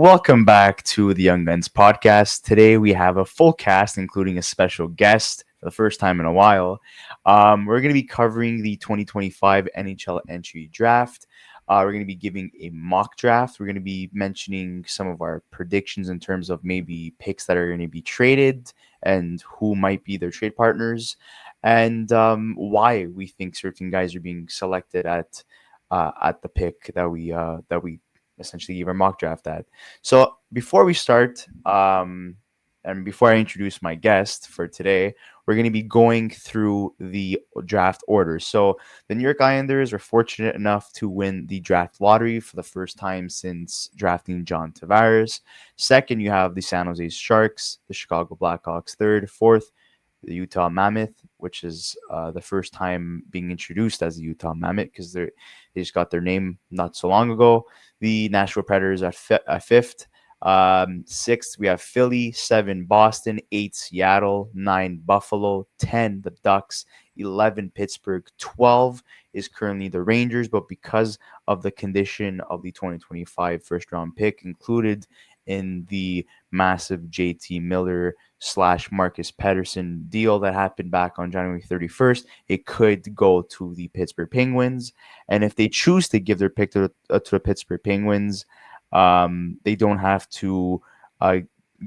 Welcome back to the Young Guns podcast. Today we have a full cast, including a special guest for the first time in a while. We're going to be covering the 2025 NHL entry draft. We're going to be giving a mock draft. We're going to be mentioning some of our predictions in terms of maybe picks that are going to be traded and who might be their trade partners, and why we think certain guys are being selected at the pick that we essentially give our mock draft at. So before we start, and before I introduce my guest for today, we're going to be going through the draft order. So the New York Islanders are fortunate enough to win the draft lottery for the first time since drafting John Tavares. Second, you have the San Jose Sharks, the Chicago Blackhawks. Third, fourth, the Utah Mammoth, which is the first time being introduced as the Utah Mammoth because they just got their name not so long ago. The Nashville Predators at fifth. Sixth, we have Philly. 7, Boston. 8, Seattle. 9, Buffalo. 10, the Ducks. 11, Pittsburgh. 12 is currently the Rangers, but because of the condition of the 2025 first-round pick included in the massive JT Miller / Marcus Pettersson deal that happened back on January 31st, it could go to the Pittsburgh Penguins. And if they choose to give their pick to the Pittsburgh Penguins, they don't have to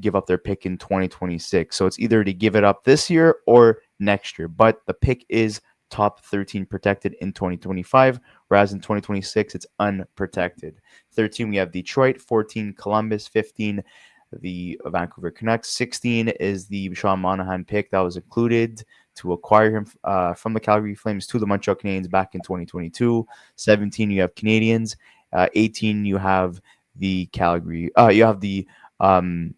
give up their pick in 2026. So it's either to give it up this year or next year. But the pick is top 13 protected in 2025, whereas in 2026 it's unprotected. 13, we have Detroit. 14, Columbus. 15, the Vancouver Canucks. 16 is the Sean Monahan pick that was included to acquire him from the Calgary Flames to the Montreal Canadiens back in 2022. 17, you have Canadians. 18, you have the Calgary. You have the Calgary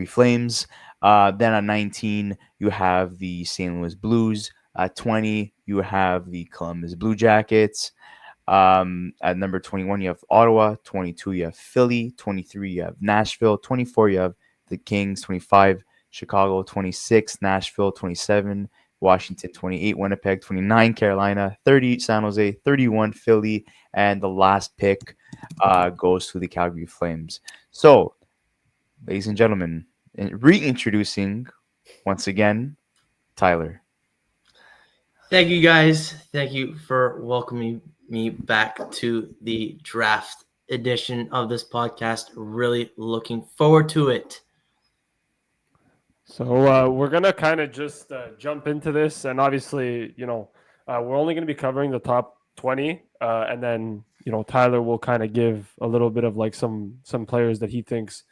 Flames. Then at 19, you have the St. Louis Blues. At 20, you have the Columbus Blue Jackets. At number 21, you have Ottawa. 22, you have Philly. 23, you have Nashville. 24, you have the Kings. 25, Chicago. 26, Nashville. 27, Washington. 28, Winnipeg. 29, Carolina. 30, San Jose. 31, Philly. And the last pick goes to the Calgary Flames. So, ladies and gentlemen, reintroducing once again, Tyler. Thank you, guys. Thank you for welcoming me back to the draft edition of this podcast. Really looking forward to it. So we're going to kind of just jump into this. And obviously, we're only going to be covering the top 20. And then, Tyler will kind of give a little bit of like some players that he thinks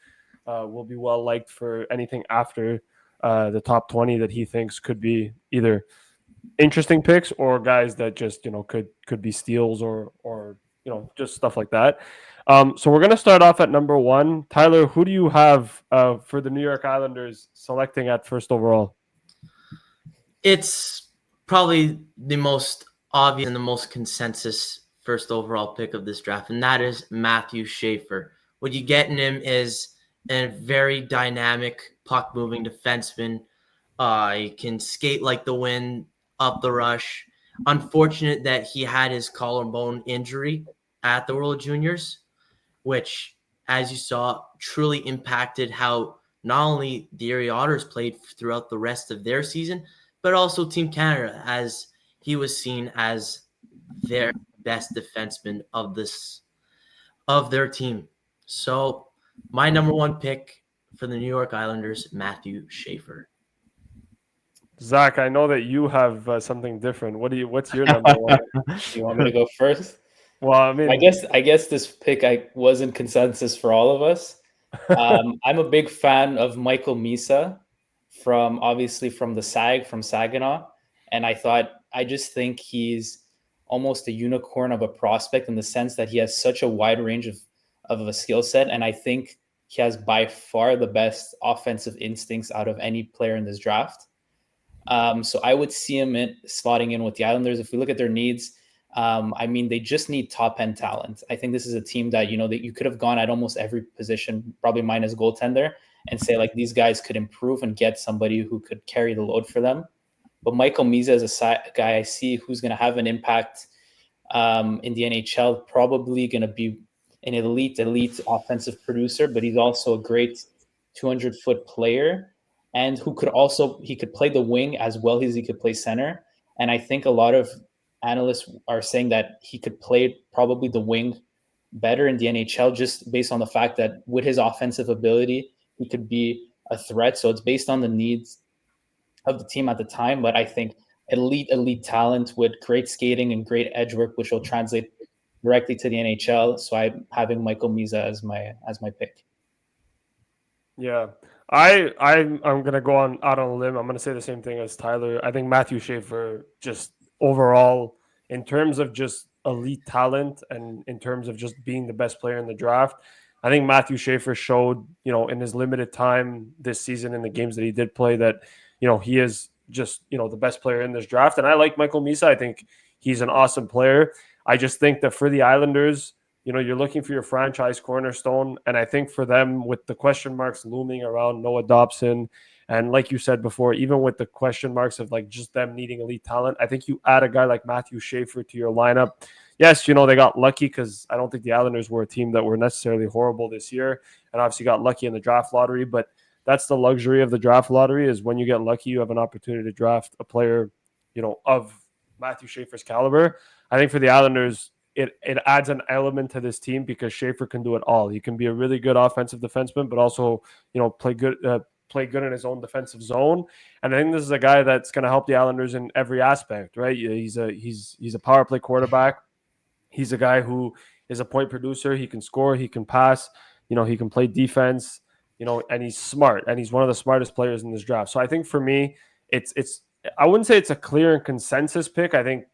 will be well liked for anything after the top 20 that he thinks could be either interesting picks or guys that just could be steals or just stuff like that. So we're gonna start off at number 1. Tyler, who do you have for the New York Islanders selecting at first overall? It's probably the most obvious and the most consensus first overall pick of this draft, and that is Matthew Schaefer. What you get in him is a very dynamic puck-moving defenseman. He can skate like the wind up the rush. Unfortunate that he had his collarbone injury at the World Juniors, which, as you saw, truly impacted how not only the Erie Otters played throughout the rest of their season, but also Team Canada, as he was seen as their best defenseman of their team. So my number 1 pick for the New York Islanders, Matthew Schaefer. Zach, I know that you have something different. What's your number 1? You want me to go first? Well, I mean, I guess this pick wasn't consensus for all of us. I'm a big fan of Michael Misa from the SAG, from Saginaw, and I just think he's almost a unicorn of a prospect in the sense that he has such a wide range of a skill set, and I think he has by far the best offensive instincts out of any player in this draft. So I would see him slotting in with the Islanders. If we look at their needs, they just need top end talent. I think this is a team that, that you could have gone at almost every position, probably minus goaltender, and say like these guys could improve and get somebody who could carry the load for them. But Michael Misa is a guy I see who's going to have an impact in the NHL, probably going to be an elite offensive producer, but he's also a great 200-foot player, and he could play the wing as well as he could play center. And I think a lot of analysts are saying that he could play probably the wing better in the NHL, just based on the fact that with his offensive ability, he could be a threat. So it's based on the needs of the team at the time. But I think elite talent with great skating and great edge work, which will translate directly to the NHL. So I'm having Michael Misa as my pick. Yeah, I'm gonna go out on a limb. I'm gonna say the same thing as Tyler. I think Matthew Schaefer, just overall, in terms of just elite talent and in terms of just being the best player in the draft, I think Matthew Schaefer showed, in his limited time this season in the games that he did play, that he is just the best player in this draft. And I like Michael Misa. I think he's an awesome player. I just think that for the Islanders, you're looking for your franchise cornerstone. And I think for them, with the question marks looming around Noah Dobson, and like you said before, even with the question marks of like just them needing elite talent, I think you add a guy like Matthew Schaefer to your lineup. Yes, they got lucky because I don't think the Islanders were a team that were necessarily horrible this year, and obviously got lucky in the draft lottery. But that's the luxury of the draft lottery, is when you get lucky, you have an opportunity to draft a player, of Matthew Schaefer's caliber. I think for the Islanders, it adds an element to this team because Schaefer can do it all. He can be a really good offensive defenseman, but also, play good in his own defensive zone. And I think this is a guy that's going to help the Islanders in every aspect, right? He's a power play quarterback. He's a guy who is a point producer. He can score. He can pass. He can play defense. And he's smart. And he's one of the smartest players in this draft. So I think for me, it's I wouldn't say it's a clear and consensus pick. I think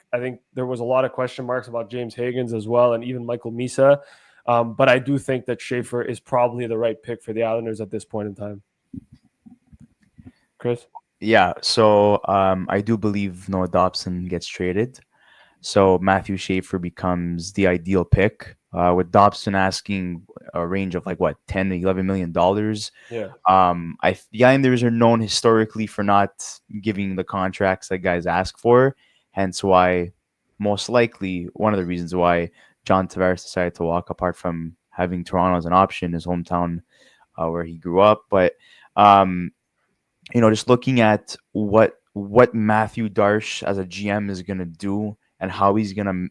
there was a lot of question marks about James Higgins as well, and even Michael Misa. But I do think that Schaefer is probably the right pick for the Islanders at this point in time. Chris? Yeah, so I do believe Noah Dobson gets traded. So Matthew Schaefer becomes the ideal pick, with Dobson asking a range of like what, $10 to $11 million. Yeah. The Islanders are known historically for not giving the contracts that guys ask for, hence why, most likely, one of the reasons why John Tavares decided to walk, apart from having Toronto as an option, his hometown, where he grew up. But just looking at what Matthew Darsh as a GM is gonna do and how he's gonna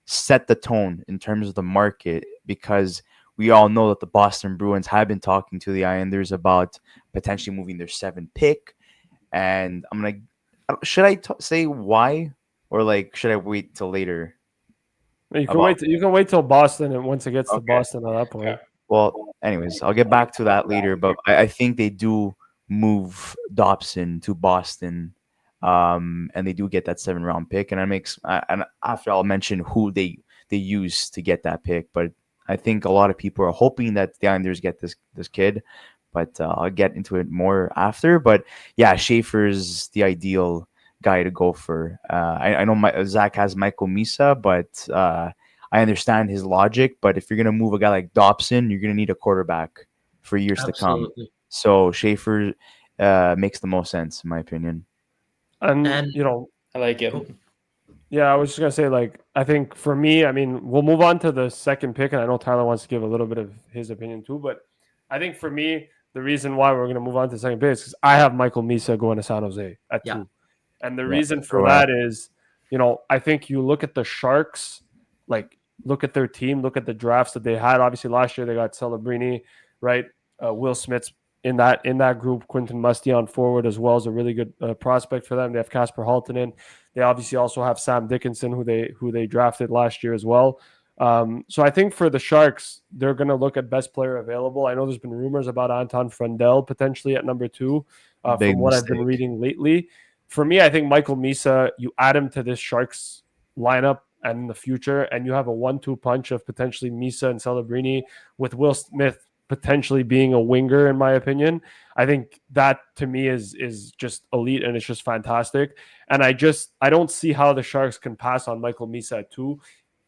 set the tone in terms of the market, because we all know that the Boston Bruins have been talking to the Islanders about potentially moving their 7th pick. And should I say why, or like should I wait till later? You can wait. You can wait till Boston, and once it gets to Okay. Boston at that point. Yeah. Well, anyways, I'll get back to that later. But I think they do move Dobson to Boston, and they do get that 7th-round pick. And and after I'll mention who they use to get that pick. But I think a lot of people are hoping that the Islanders get this kid. But I'll get into it more after. But yeah, Schaefer's the ideal guy to go for. I know Zach has Michael Misa, but I understand his logic. But if you're gonna move a guy like Dobson, you're gonna need a quarterback for years to come. So Schaefer makes the most sense, in my opinion. And I like it. Yeah, I was just gonna say, like, I think for me, I mean, we'll move on to the 2nd pick, and I know Tyler wants to give a little bit of his opinion too. But I think for me, the reason why we're gonna move on to the 2nd pick is because I have Michael Misa going to San Jose at 2. And the reason for that is, I think you look at the Sharks, like, look at their team, look at the drafts that they had. Obviously, last year they got Celebrini, right? Will Smith's in that group. Quentin Musty on forward as well is a really good prospect for them. They have Kasper Halttunen. They obviously also have Sam Dickinson, who they drafted last year as well. So I think for the Sharks, they're going to look at best player available. I know there's been rumors about Anton Frundell potentially at number 2, from what I've been reading lately. For me, I think Michael Misa, you add him to this Sharks lineup and in the future, and you have a 1-2 punch of potentially Misa and Celebrini, with Will Smith potentially being a winger, in my opinion. I think that to me is just elite, and it's just fantastic. And I don't see how the Sharks can pass on Michael Misa at 2,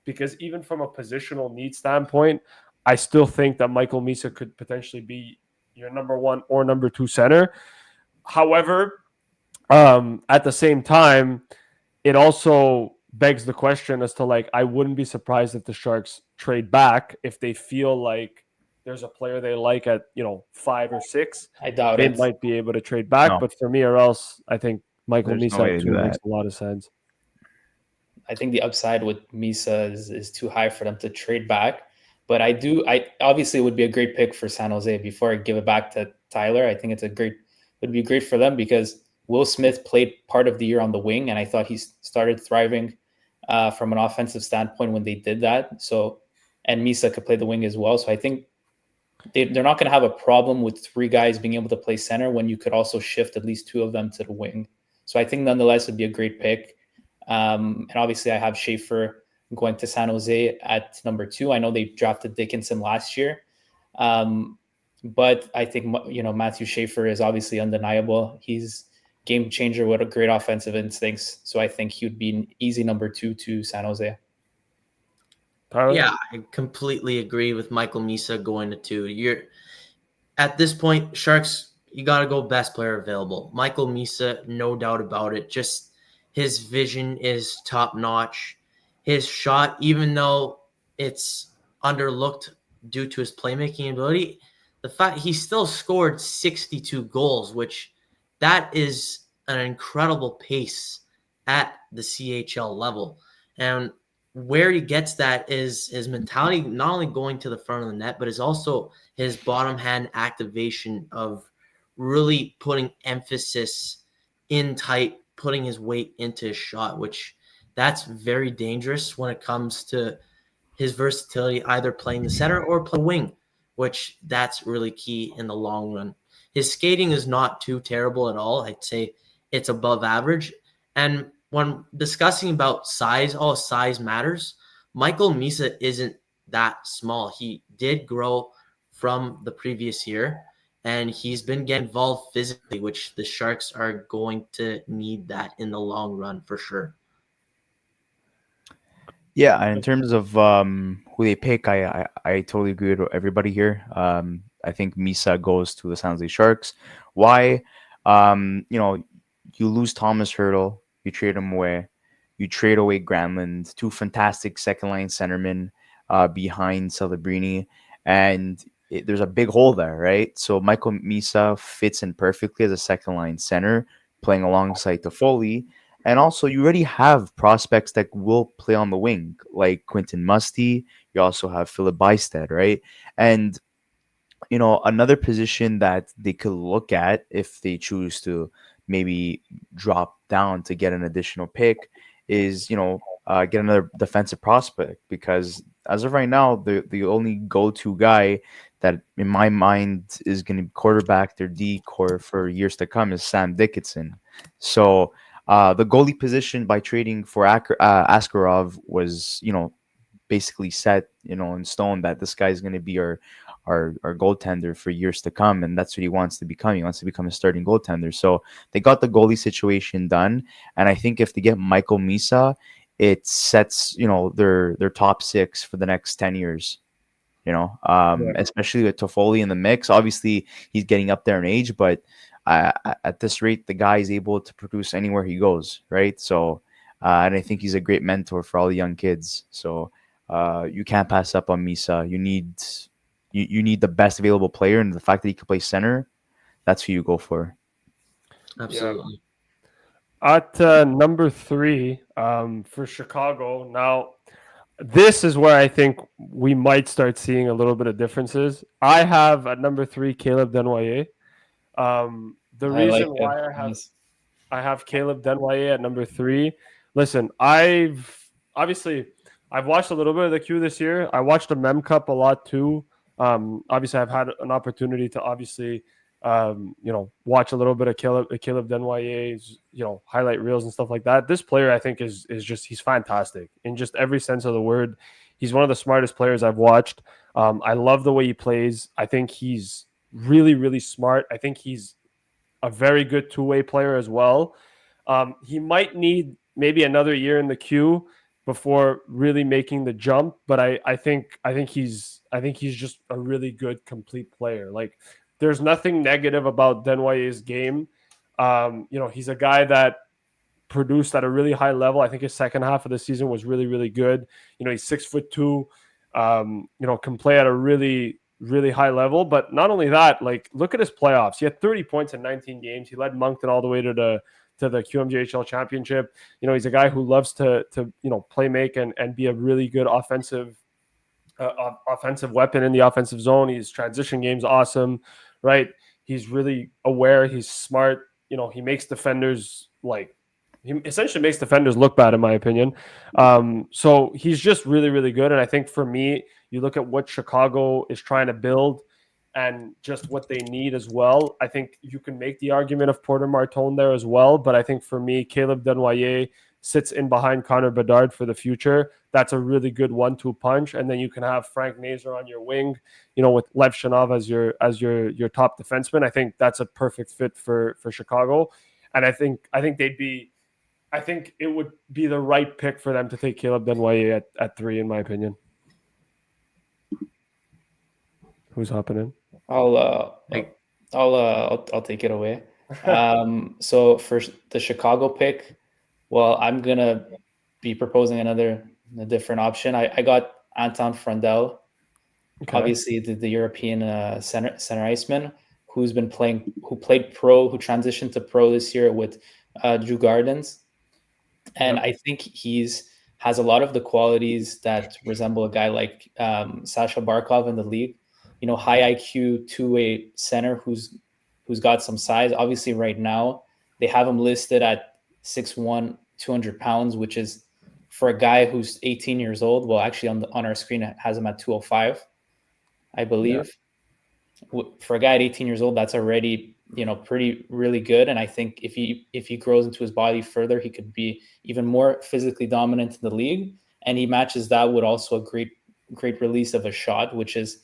because even from a positional need standpoint, I still think that Michael Misa could potentially be your number 1 or number 2 center. However, at the same time, it also begs the question as to like, I wouldn't be surprised if the Sharks trade back if they feel like there's a player they like at 5 or 6. I doubt They it. might be able to trade back, No. but for me or else, I think Michael There's no Misa way at to do 2 makes that. a lot of sense. I think the upside with Misa is too high for them to trade back. But I obviously it would be a great pick for San Jose. Before I give it back to Tyler, I think would be great for them because Will Smith played part of the year on the wing, and I thought he started thriving from an offensive standpoint when they did that. So, and Misa could play the wing as well. So I think they're not going to have a problem with 3 guys being able to play center when you could also shift at least 2 of them to the wing. So I think nonetheless it'd be a great pick. And obviously I have Schaefer going to San Jose at number 2. I know they drafted Dickinson last year. But I think, Matthew Schaefer is obviously undeniable. He's game changer with a great offensive instincts. So I think he would be an easy number 2 to San Jose. Tyler? Yeah, I completely agree with Michael Misa going to 2. You're at this point, Sharks, you got to go best player available. Michael Misa, no doubt about it. Just his vision is top notch. His shot, even though it's underlooked due to his playmaking ability, the fact he still scored 62 goals, which that is an incredible pace at the CHL level. And where he gets that is his mentality, not only going to the front of the net, but is also his bottom hand activation of really putting emphasis in tight, putting his weight into his shot, which that's very dangerous when it comes to his versatility, either playing the center or play wing, which that's really key in the long run. His skating is not too terrible at all. I'd say it's above average. And when discussing about size, all size matters. Michael Misa isn't that small. He did grow from the previous year, and he's been getting involved physically, which the Sharks are going to need that in the long run for sure. Yeah, and in terms of who they pick, I totally agree with everybody here. I think Misa goes to the San Jose Sharks. Why? You lose Thomas Hurdle, you trade him away. You trade away Granlund, 2 fantastic second line centermen behind Celebrini, and there's a big hole there, right? So Michael Misa fits in perfectly as a second line center, playing alongside Toffoli. And also, you already have prospects that will play on the wing, like Quentin Musty. You also have Philip Bystead, right? And another position that they could look at if they choose to maybe drop down to get an additional pick is, get another defensive prospect, because as of right now, the only go-to guy that in my mind is going to quarterback their D core for years to come is Sam Dickinson. So the goalie position by trading for Askarov was, basically set, in stone that this guy is going to be our goaltender for years to come, and that's what he wants to become. He wants to become a starting goaltender. So they got the goalie situation done, and I think if they get Michael Misa, it sets their top 6 for the next 10 years. Especially with Toffoli in the mix. Obviously, he's getting up there in age, but at this rate, the guy is able to produce anywhere he goes, right? So, and I think he's a great mentor for all the young kids. So, you can't pass up on Misa. You need the best available player, and the fact that he can play center, that's who you go for. Absolutely. At number 3 for Chicago. Now, this is where I think we might start seeing a little bit of differences. I have at number 3 Caleb Desnoyers. The reason why I have Caleb Desnoyers at number 3. Listen, I've watched a little bit of the Q this year. I watched the Mem Cup a lot too. Obviously, I've had an opportunity to watch a little bit of Caleb Desnoyers, highlight reels and stuff like that. This player, I think, is just, he's fantastic in just every sense of the word. He's one of the smartest players I've watched. I love the way he plays. I think he's really, really smart. I think he's a very good two-way player as well. He might need maybe another year in the queue before really making the jump, but I think he's just a really good complete player. Like, there's nothing negative about Desnoyers' game. He's a guy that produced at a really high level. I think his second half of the season was really, really good. He's 6'2", can play at a really, really high level. But not only that, like, look at his playoffs. He had 30 points in 19 games. He led Moncton all the way to the QMJHL championship. He's a guy who loves to play make and be a really good offensive weapon in the offensive zone. His transition game's awesome, right? He's really aware. He's smart. He makes defenders he essentially makes defenders look bad, in my opinion. So he's just really, really good. And I think for me, you look at what Chicago is trying to build and just what they need as well. I think you can make the argument of Porter Martone there as well. But I think for me, Caleb Denoyer sits in behind Connor Bedard for the future. That's a really good 1-2 punch. And then you can have Frank Nazar on your wing, with Lev Shanov as your top defenseman. I think that's a perfect fit for Chicago. And I think it would be the right pick for them to take Caleb Denoyer at 3, in my opinion. Who's hopping in? I'll take it away. So for the Chicago pick, well, I'm gonna be proposing a different option. I got Anton Frundell, obviously the European center iceman who played pro, who transitioned to pro this year with Drew Gardens. And I think has a lot of the qualities that resemble a guy like Sasha Barkov in the league. High IQ two-way center who's got some size. Obviously, right now they have him listed at 6'1", 200 pounds, which is for a guy who's 18 years old. Well, actually, on our screen it has him at 205, I believe. Yeah. For a guy at 18 years old, that's already pretty really good. And I think if he grows into his body further, he could be even more physically dominant in the league. And he matches that with also a great release of a shot, which is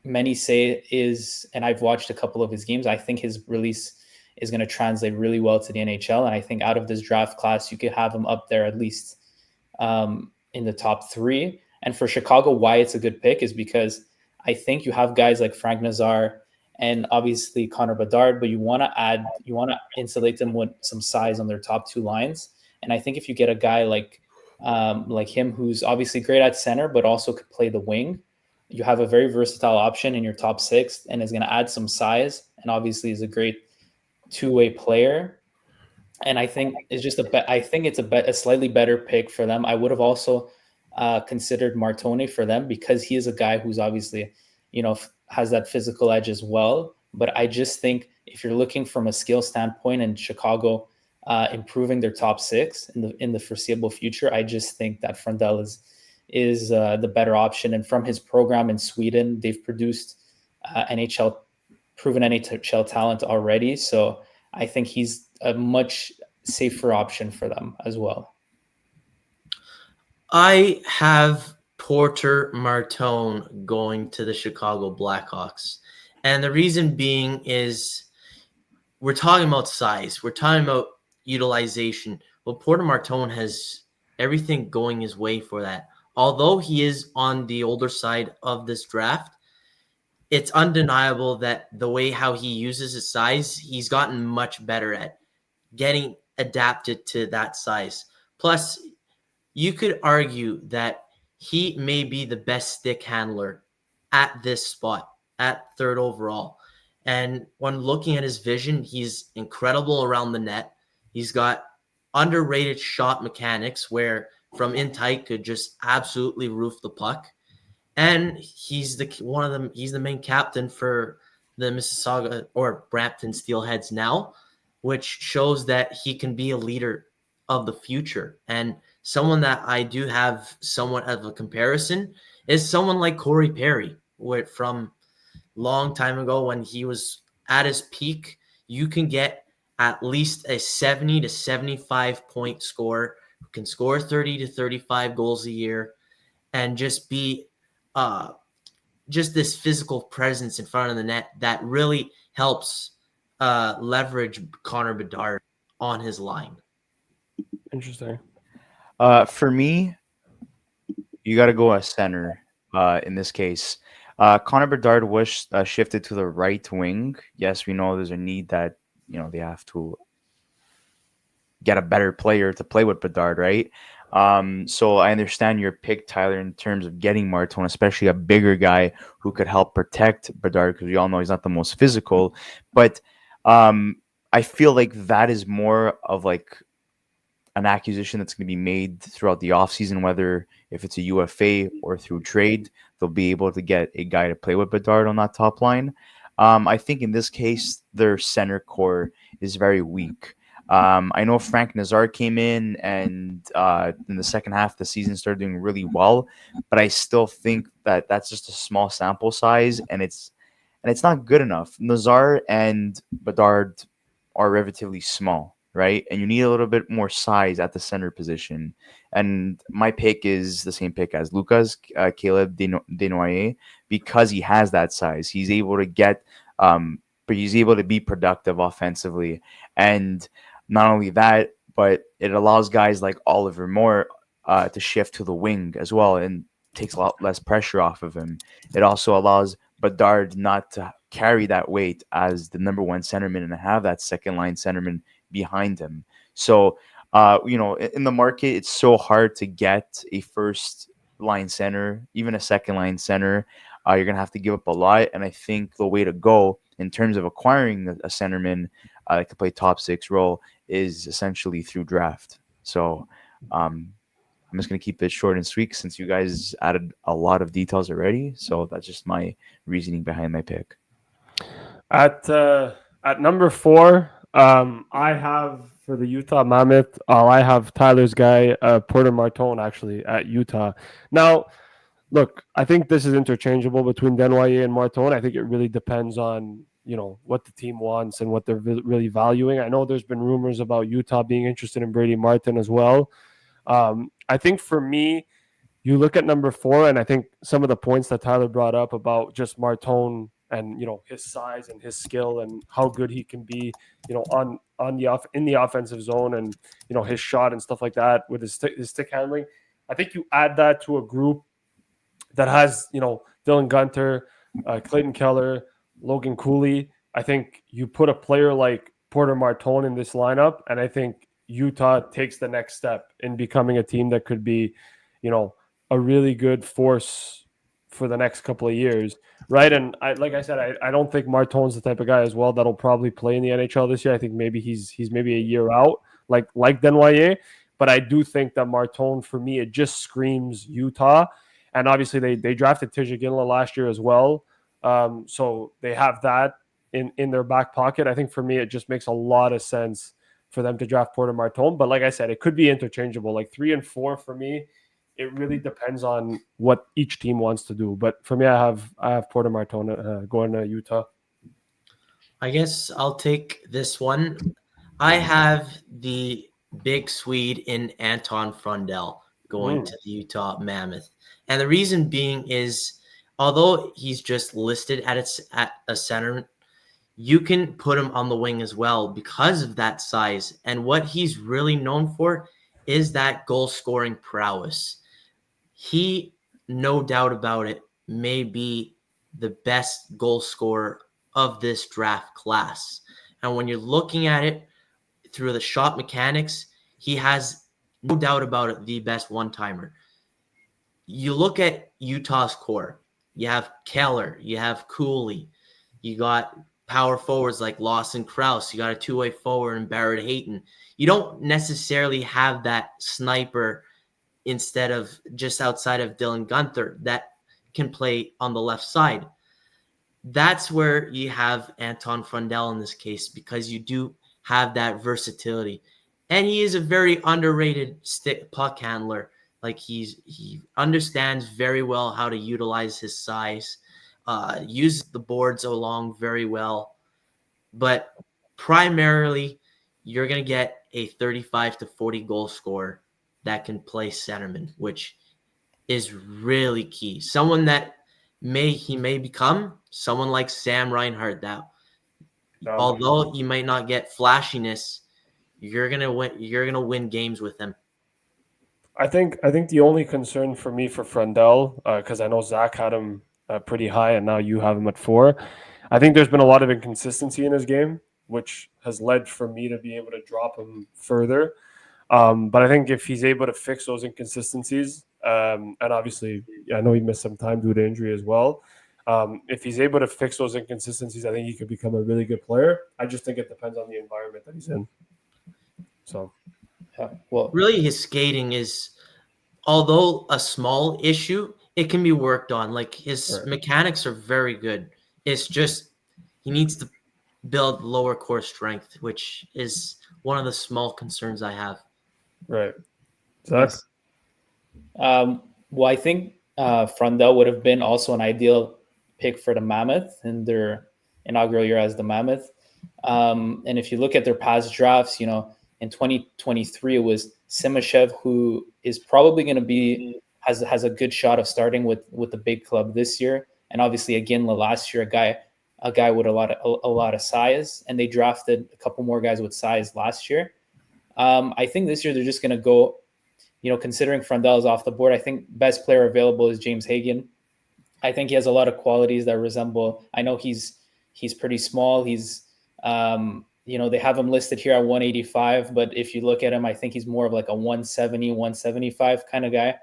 many say is, and I've watched a couple of his games, I think his release is going to translate really well to the NHL. And I think out of this draft class, you could have him up there at least in the top 3. And for Chicago, why it's a good pick is because I think you have guys like Frank Nazar and obviously Connor Bedard, but you want to insulate them with some size on their top 2 lines. And I think if you get a guy like him, who's obviously great at center, but also could play the wing, you have a very versatile option in your top 6 and is going to add some size. And obviously is a great two-way player. And I think it's just a slightly better pick for them. I would have also considered Martone for them because he is a guy who's obviously, has that physical edge as well. But I just think if you're looking from a skill standpoint in Chicago, improving their top 6 in the foreseeable future, I just think that Frundell is the better option. And from his program in Sweden, they've produced proven NHL talent already. So I think he's a much safer option for them as well. I have Porter Martone going to the Chicago Blackhawks. And the reason being is we're talking about size. We're talking about utilization. Well, Porter Martone has everything going his way for that. Although he is on the older side of this draft, it's undeniable that the way how he uses his size, he's gotten much better at getting adapted to that size. Plus, you could argue that he may be the best stick handler at this spot, at 3rd overall. And when looking at his vision, he's incredible around the net. He's got underrated shot mechanics where from in tight could just absolutely roof the puck. And he's the main captain for the Mississauga or Brampton Steelheads now, which shows that he can be a leader of the future. And someone that I do have somewhat of a comparison is someone like Corey Perry, from long time ago when he was at his peak. You can get at least a 70 to 75 point scorer who can score 30 to 35 goals a year and just be just this physical presence in front of the net that really helps leverage Connor Bedard on his line. Interesting. For me, you got to go a center in this case. Connor Bedard was shifted to the right wing. Yes, we know there's a need that they have to get a better player to play with Bedard, right? So I understand your pick, Tyler, in terms of getting Martin, especially a bigger guy who could help protect Bedard, because we all know he's not the most physical. But I feel like that is more of like an acquisition that's going to be made throughout the offseason, whether if it's a UFA or through trade, they'll be able to get a guy to play with Bedard on that top line. I think in this case, their center core is very weak. I know Frank Nazar came in the second half of the season started doing really well, but I still think that that's just a small sample size, and it's not good enough. Nazar and Bedard are relatively small, right? And you need a little bit more size at the center position. And my pick is the same pick as Lucas, Caleb Desnoyers, because he has that size. He's able to but he's able to be productive offensively. And not only that, but it allows guys like Oliver Moore to shift to the wing as well and takes a lot less pressure off of him. It also allows Bedard not to carry that weight as the number one centerman and have that second line centerman behind him. So, in the market, it's so hard to get a first line center, even a second line center. You're going to have to give up a lot. And I think the way to go in terms of acquiring a centerman that could play top six role is essentially through draft. So, I'm just going to keep it short and sweet since you guys added a lot of details already. So that's just my reasoning behind my pick. At number 4, I have for the Utah Mammoth. I have Tyler's guy, Porter Martone, actually at Utah. Now, look, I think this is interchangeable between Desnoyers and Martone. I think it really depends on what the team wants and what they're really valuing. I know there's been rumors about Utah being interested in Brady Martin as well. I think for me, you look at number 4, and I think some of the points that Tyler brought up about just Martone and his size and his skill and how good he can be, in the offensive zone, and his shot and stuff like that with his stick handling. I think you add that to a group that has Dylan Gunter, Clayton Keller, Logan Cooley. I think you put a player like Porter Martone in this lineup, and I think Utah takes the next step in becoming a team that could be, a really good force for the next couple of years, right? And like I said, I don't think Martone's the type of guy as well that'll probably play in the NHL this year. I think maybe he's maybe a year out, like Desnoyers. But I do think that Martone, for me, it just screams Utah. And obviously they drafted Tijja Ginla last year as well. So they have that in their back pocket. I think for me, it just makes a lot of sense for them to draft Porter Martone. But like I said, it could be interchangeable. Like 3 and 4 for me, it really depends on what each team wants to do. But for me, I have Porter Martone going to Utah. I guess I'll take this one. I have the big Swede in Anton Frundell going to the Utah Mammoth. And the reason being is, although he's just listed at a center, you can put him on the wing as well because of that size. And what he's really known for is that goal-scoring prowess. He, no doubt about it, may be the best goal scorer of this draft class. And when you're looking at it through the shot mechanics, he has, no doubt about it, the best one-timer. You look at Utah's core. You have Keller. You have Cooley. You got power forwards like Lawson Krause. You got a two-way forward in Barrett Hayton. You don't necessarily have that sniper instead of just outside of Dylan Gunther that can play on the left side. That's where you have Anton Frundell in this case, because you do have that versatility. And he is a very underrated puck handler. Like he understands very well how to utilize his size, use the boards along very well. But primarily, you're going to get a 35 to 40 goal scorer that can play centerman, which is really key. Someone that he may become someone like Sam Reinhart. That although you might not get flashiness, you're gonna win. You're gonna win games with him. I think the only concern for me for Frundell, because I know Zach had him pretty high, and now you have him at 4. I think there's been a lot of inconsistency in his game. which has led for me to be able to drop him further. But I think if he's able to fix those inconsistencies, and obviously I know he missed some time due to injury as well. If he's able to fix those inconsistencies, I think he could become a really good player. I just think it depends on the environment that he's in. So, Yeah, well, Really, his skating is, although a small issue, it can be worked on. Like his mechanics are very good. It's just he needs to build lower core strength, which is one of the small concerns I have. right. Zach? yes. Well, I think Frondell would have been also an ideal pick for the Mammoth in their inaugural year as the Mammoth. And if you look at their past drafts, in 2023 it was Simashev, who is probably going to be has a good shot of starting with the big club this year, and obviously Iginla last year, a guy with a lot of size, and they drafted a couple more guys with size last year. I think this year they're just going to go. Considering Frondell is off the board, I think best player available is James Hagan. I think he has a lot of qualities that resemble. I know he's pretty small. He's they have him listed here at 185, but if you look at him, I think he's more of like a 170, 175 kind of guy.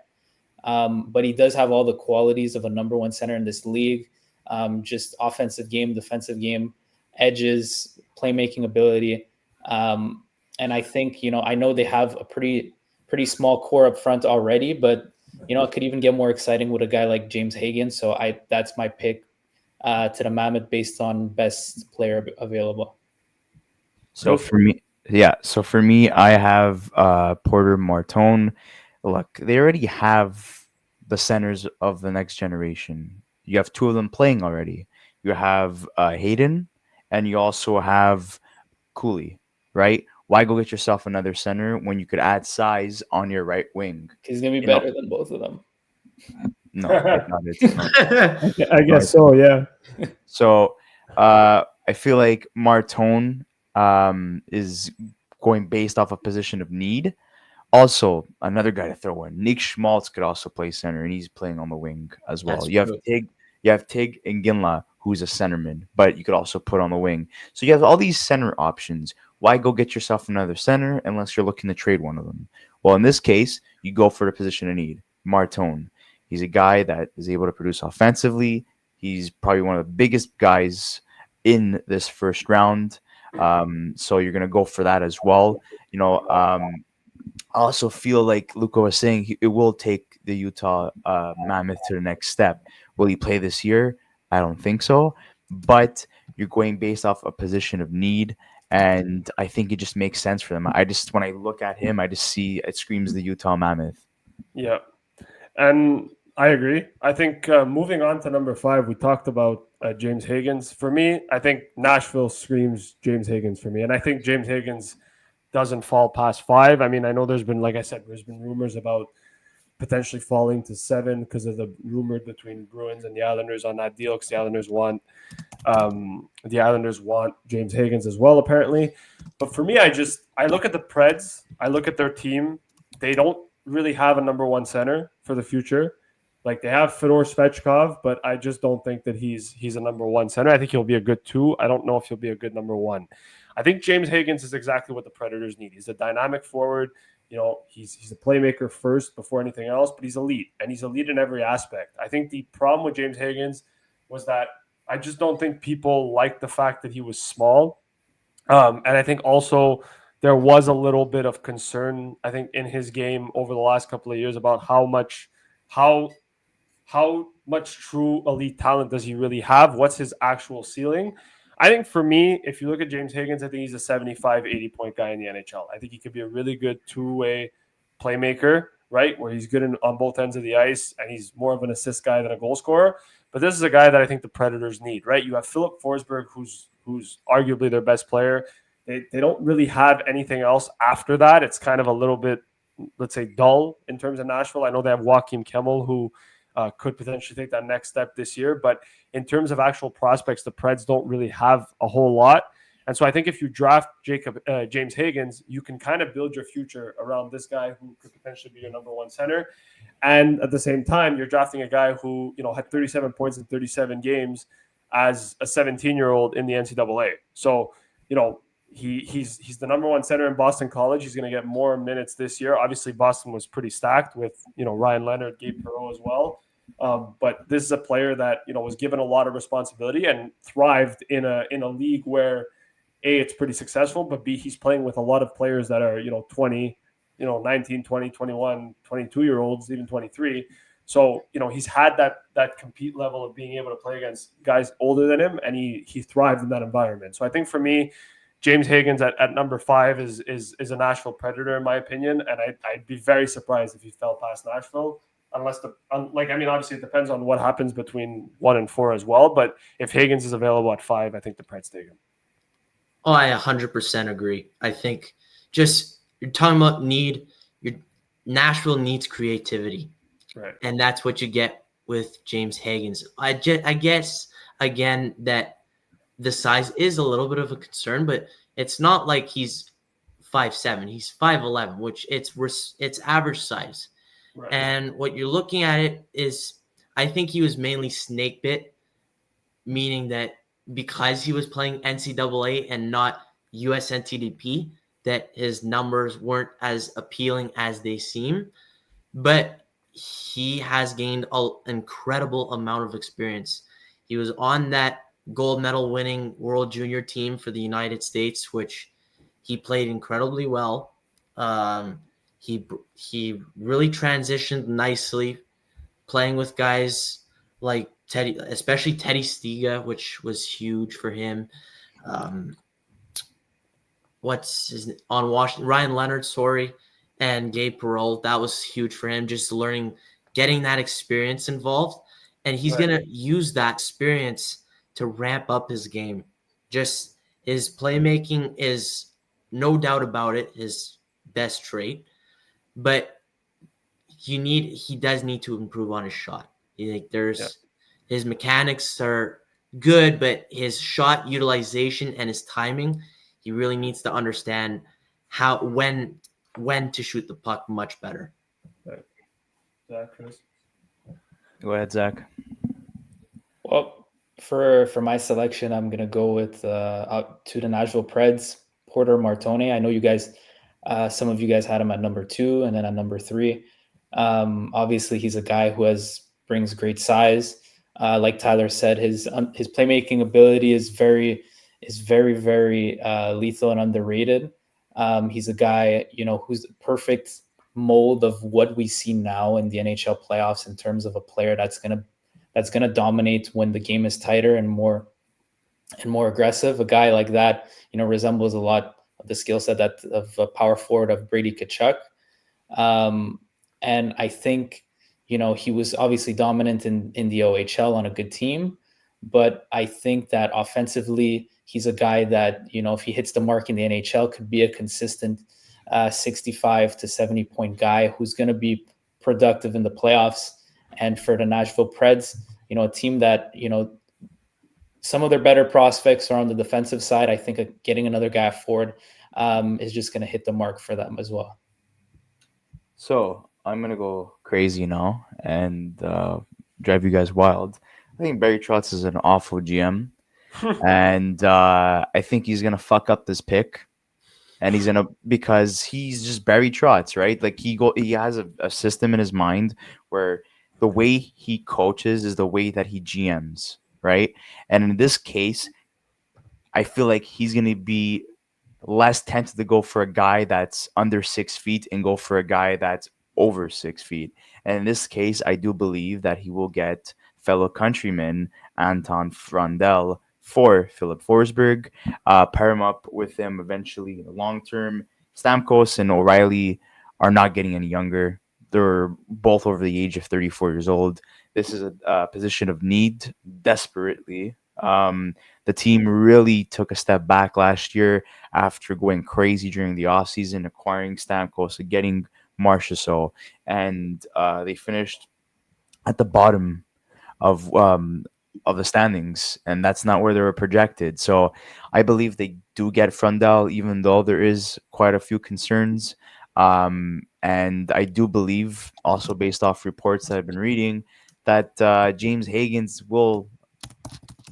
But he does have all the qualities of a number one center in this league. Just offensive game, defensive game, edges, playmaking ability. And I think, I know they have a pretty small core up front already, but it could even get more exciting with a guy like James Hagan. So that's my pick to the Mammoth based on best player available. So for me, I have Porter Martone. Look, they already have the centers of the next generation. You have two of them playing already. You have Hayden, and you also have Cooley, right? Why go get yourself another center when you could add size on your right wing? He's going to be better than both of them. No, it's not. I guess so, yeah. So I feel like Martone is going based off a position of need. Also, another guy to throw in, Nick Schmaltz could also play center, and he's playing on the wing as well. That's You have true. Tig and Ginla, who's a centerman, but you could also put on the wing. So you have all these center options. Why go get yourself another center unless you're looking to trade one of them? Well, in this case, you go for the position of need. Martone. He's a guy that is able to produce offensively. He's probably one of the biggest guys in this first round. So you're going to go for that as well. I also feel like Luca was saying it will take the Utah Mammoth to the next step. Will he play this year? I don't think so. But you're going based off a position of need, and I think it just makes sense for them. When I look at him, I just see it screams the Utah Mammoth. Yeah, and I agree. I think moving on to number 5, we talked about James Higgins. For me, I think Nashville screams James Higgins for me, and I think James Higgins doesn't fall past 5. I mean, I know there's been rumors about potentially falling to 7 because of the rumor between Bruins and the Islanders on that deal, because the Islanders want James Higgins as well, apparently. But for me, I look at the Preds, I look at their team. They don't really have a number one center for the future. Like, they have Fedor Svechkov, but I just don't think that he's a number one center. I think he'll be a good 2. I don't know if he'll be a good number 1. I think James Higgins is exactly what the Predators need. He's a dynamic forward. He's a playmaker first before anything else, but he's elite, and he's elite in every aspect. I think the problem with James Higgins was that I just don't think people liked the fact that he was small. And I think also there was a little bit of concern, I think, in his game over the last couple of years about how much true elite talent does he really have? What's his actual ceiling? I think for me, if you look at James Higgins, I think he's a 75, 80-point guy in the NHL. I think he could be a really good two-way playmaker, right, where he's good on both ends of the ice, and he's more of an assist guy than a goal scorer. But this is a guy that I think the Predators need, right? You have Philip Forsberg, who's arguably their best player. They don't really have anything else after that. It's kind of a little bit, let's say, dull in terms of Nashville. I know they have Joakim Kemmel, who could potentially take that next step this year. But in terms of actual prospects, the Preds don't really have a whole lot. And so I think if you draft James Higgins, you can kind of build your future around this guy who could potentially be your number one center. And at the same time, you're drafting a guy who, had 37 points in 37 games as a 17-year-old in the NCAA. So He's the number one center in Boston College. He's going to get more minutes this year. Obviously, Boston was pretty stacked with Ryan Leonard, Gabe Perreault as well. But this is a player that was given a lot of responsibility and thrived in a league where A, it's pretty successful, but B, he's playing with a lot of players that are 20, 19, 20, 21, 22-year-olds, even 23. So he's had that compete level of being able to play against guys older than him, and he thrived in that environment. So I think for me, James Higgins at number 5 is a Nashville Predator in my opinion, and I'd be very surprised if he fell past Nashville. Unless obviously it depends on what happens between 1 and 4 as well. But if Higgins is available at 5, I think the Preds take him. Oh, I 100% agree. I think just you're talking about need. Nashville needs creativity, right? And that's what you get with James Higgins. I guess again that the size is a little bit of a concern, but it's not like he's 5'7". He's 5'11", which it's average size. Right. And what you're looking at it is, I think he was mainly snake bit, meaning that because he was playing NCAA and not USNTDP, that his numbers weren't as appealing as they seem. But he has gained an incredible amount of experience. He was on that gold medal winning World Junior team for the United States, which he played incredibly well. He really transitioned nicely, playing with guys like Teddy, especially Teddy Stiga, which was huge for him. What's his on Washington? Ryan Leonard, and Gabe Perreault. That was huge for him, just getting that experience involved. And he's going to use that experience to ramp up his game. Just his playmaking is, no doubt about it, his best trait. But he does need to improve on his shot. His mechanics are good, but his shot utilization and his timing, he really needs to understand when to shoot the puck much better. Right. Zach, Chris? Go ahead, Zach. Well, for my selection, I'm gonna go with to the Nashville Preds, Porter Martone. I know you guys, some of you guys had him at number 2 and then at number 3. Obviously, he's a guy who brings great size. Like Tyler said, his playmaking ability is very, very lethal and underrated. He's a guy, who's the perfect mold of what we see now in the NHL playoffs in terms of a player that's gonna dominate when the game is tighter and more aggressive. A guy like that, resembles a lot of the skill set of a power forward of Brady Tkachuk. And I think, he was obviously dominant in the OHL on a good team, but I think that offensively, he's a guy that, if he hits the mark in the NHL, could be a consistent 65 to 70 point guy who's going to be productive in the playoffs. And for the Nashville Preds, a team that, some of their better prospects are on the defensive side. I think getting another guy forward is just going to hit the mark for them as well. So I'm going to go crazy now and drive you guys wild. I think Barry Trotz is an awful GM. And I think he's going to fuck up this pick. And he's going to, because he's just Barry Trotz, right? Like he has a system in his mind where the way he coaches is the way that he GMs, right? And in this case, I feel like he's going to be less tempted to go for a guy that's under 6 feet and go for a guy that's over 6 feet. And in this case, I do believe that he will get fellow countryman Anton Frondel for Philip Forsberg, pair him up with him eventually in the long term. Stamkos and O'Reilly are not getting any younger. They're both over the age of 34 years old. This is a position of need desperately. The team really took a step back last year after going crazy during the offseason, acquiring Stamkos and getting Marchessault, and they finished at the bottom of the standings, and that's not where they were projected. So I believe they do get Frundell, even though there is quite a few concerns. And I do believe, also based off reports that I've been reading, that James Higgins will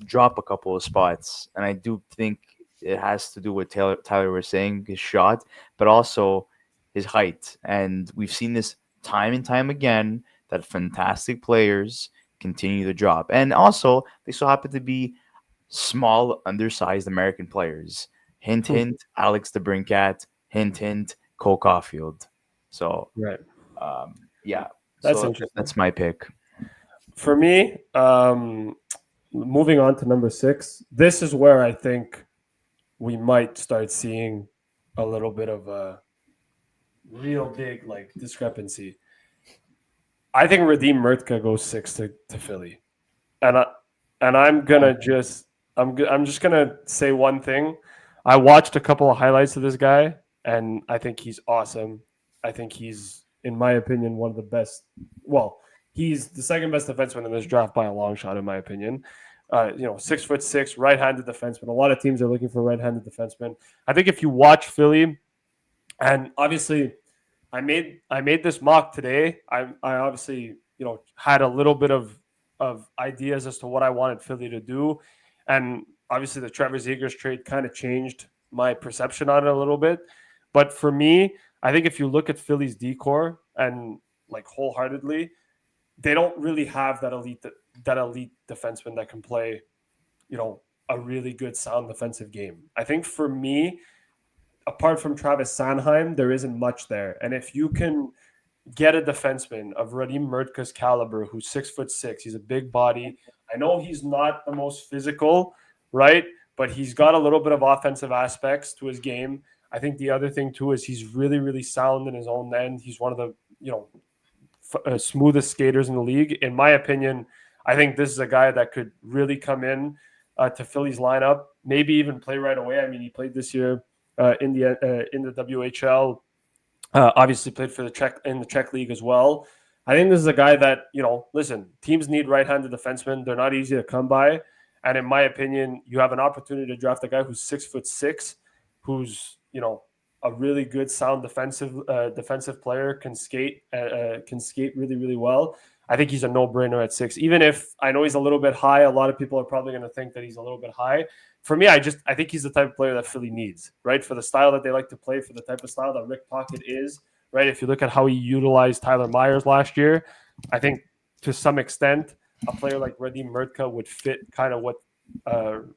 drop a couple of spots, and I do think it has to do with Tyler was saying, his shot, but also his height. And we've seen this time and time again that fantastic players continue to drop. And also, they so happen to be small, undersized American players. Hint, hint, Alex DeBrincat. Hint, hint, Cole Caulfield. So, Right. yeah. That's So interesting. that's my pick. For me, moving on to number 6, this is where I think we might start seeing a little bit of a real big like discrepancy. I think Radim Murtka goes 6 to Philly, and I'm gonna just I'm just gonna say one thing. I watched a couple of highlights of this guy, and I think he's awesome. I think he's, in my opinion, one of the best. Well, he's the second best defenseman in this draft by a long shot, in my opinion. 6'6", right-handed defenseman. A lot of teams are looking for right-handed defensemen. I think if you watch Philly, and obviously, I made this mock today. I obviously had a little bit of ideas as to what I wanted Philly to do, and obviously the Trevor Zegras trade kind of changed my perception on it a little bit. But for me, I think if you look at Philly's decor and like wholeheartedly, they don't really have that elite defenseman that can play, a really good sound defensive game. I think for me, apart from Travis Sanheim, there isn't much there. And if you can get a defenseman of Radim Murtka's caliber, who's 6'6", he's a big body. I know he's not the most physical, right? But he's got a little bit of offensive aspects to his game. I think the other thing too is he's really, really sound in his own end. He's one of the smoothest skaters in the league, in my opinion. I think this is a guy that could really come in to Philly's lineup, maybe even play right away. I mean, he played this year in the WHL. Obviously played for the Czech league as well. I think this is a guy that, listen, teams need right-handed defensemen. They're not easy to come by. And in my opinion, you have an opportunity to draft a guy who's 6'6", who's, a really good sound defensive player, can skate really, really well. I think he's a no-brainer at 6. Even if I know he's a little bit high, a lot of people are probably going to think that he's a little bit high. For me, I think he's the type of player that Philly needs, right? For the style that they like to play, for the type of style that Rick Tocchet is, right? If you look at how he utilized Tyler Myers last year, I think to some extent, a player like Radim Murtka would fit kind of what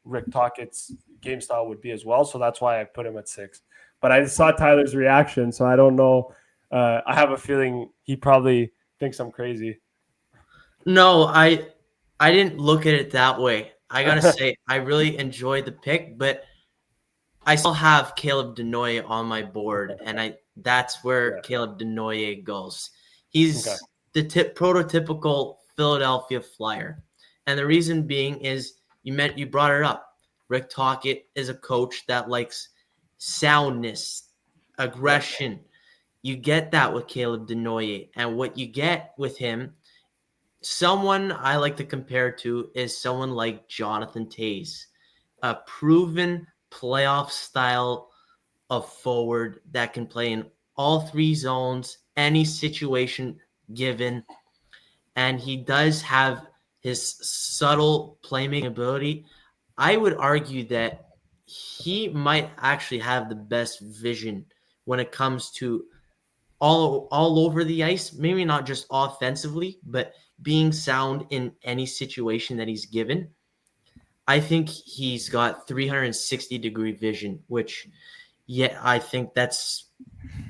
Rick Tocchet's game style would be as well. So that's why I put him at 6. But I saw Tyler's reaction, so I don't know. I have a feeling he probably thinks I'm crazy. No, I didn't look at it that way. I gotta say, I really enjoyed the pick, but I still have Caleb Denoye on my board, and that's where Caleb Denoye goes. He's the prototypical Philadelphia Flyer, and the reason being is you brought it up. Rick Tocchet is a coach that likes soundness, aggression. You get that with Caleb Denoye, and what you get with him, someone I like to compare to is someone like Jonathan Toews, a proven playoff style of forward that can play in all 3 zones, any situation given. And he does have his subtle playmaking ability. I would argue that he might actually have the best vision when it comes to all over the ice, maybe not just offensively, but being sound in any situation that he's given. I think he's got 360-degree vision, which, I think that's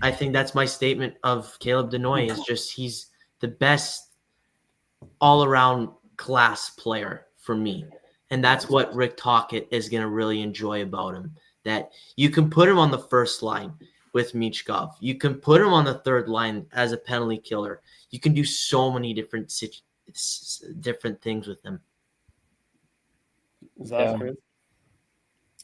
my statement of Caleb Denoye is just he's the best all-around class player for me. And that's what Rick Tocchet is going to really enjoy about him, that you can put him on the first line with Michkov. You can put him on the third line as a penalty killer. You can do so many different things with him.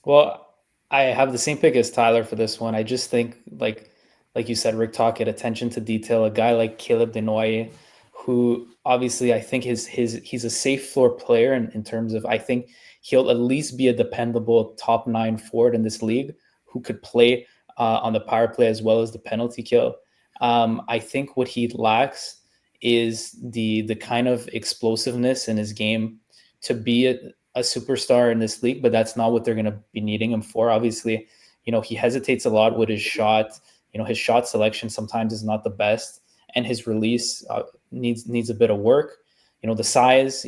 Well, I have the same pick as Tyler for this one. I just think, like you said, Rick Tocchet, attention to detail, a guy like Caleb Denoye, who obviously I think he's a safe floor player in terms of, I think he'll at least be a dependable top 9 forward in this league who could play on the power play as well as the penalty kill. I think what he lacks is the kind of explosiveness in his game to be a superstar in this league, but that's not what they're going to be needing him for. Obviously, he hesitates a lot with his shot. His shot selection sometimes is not the best, and his release needs a bit of work. The size,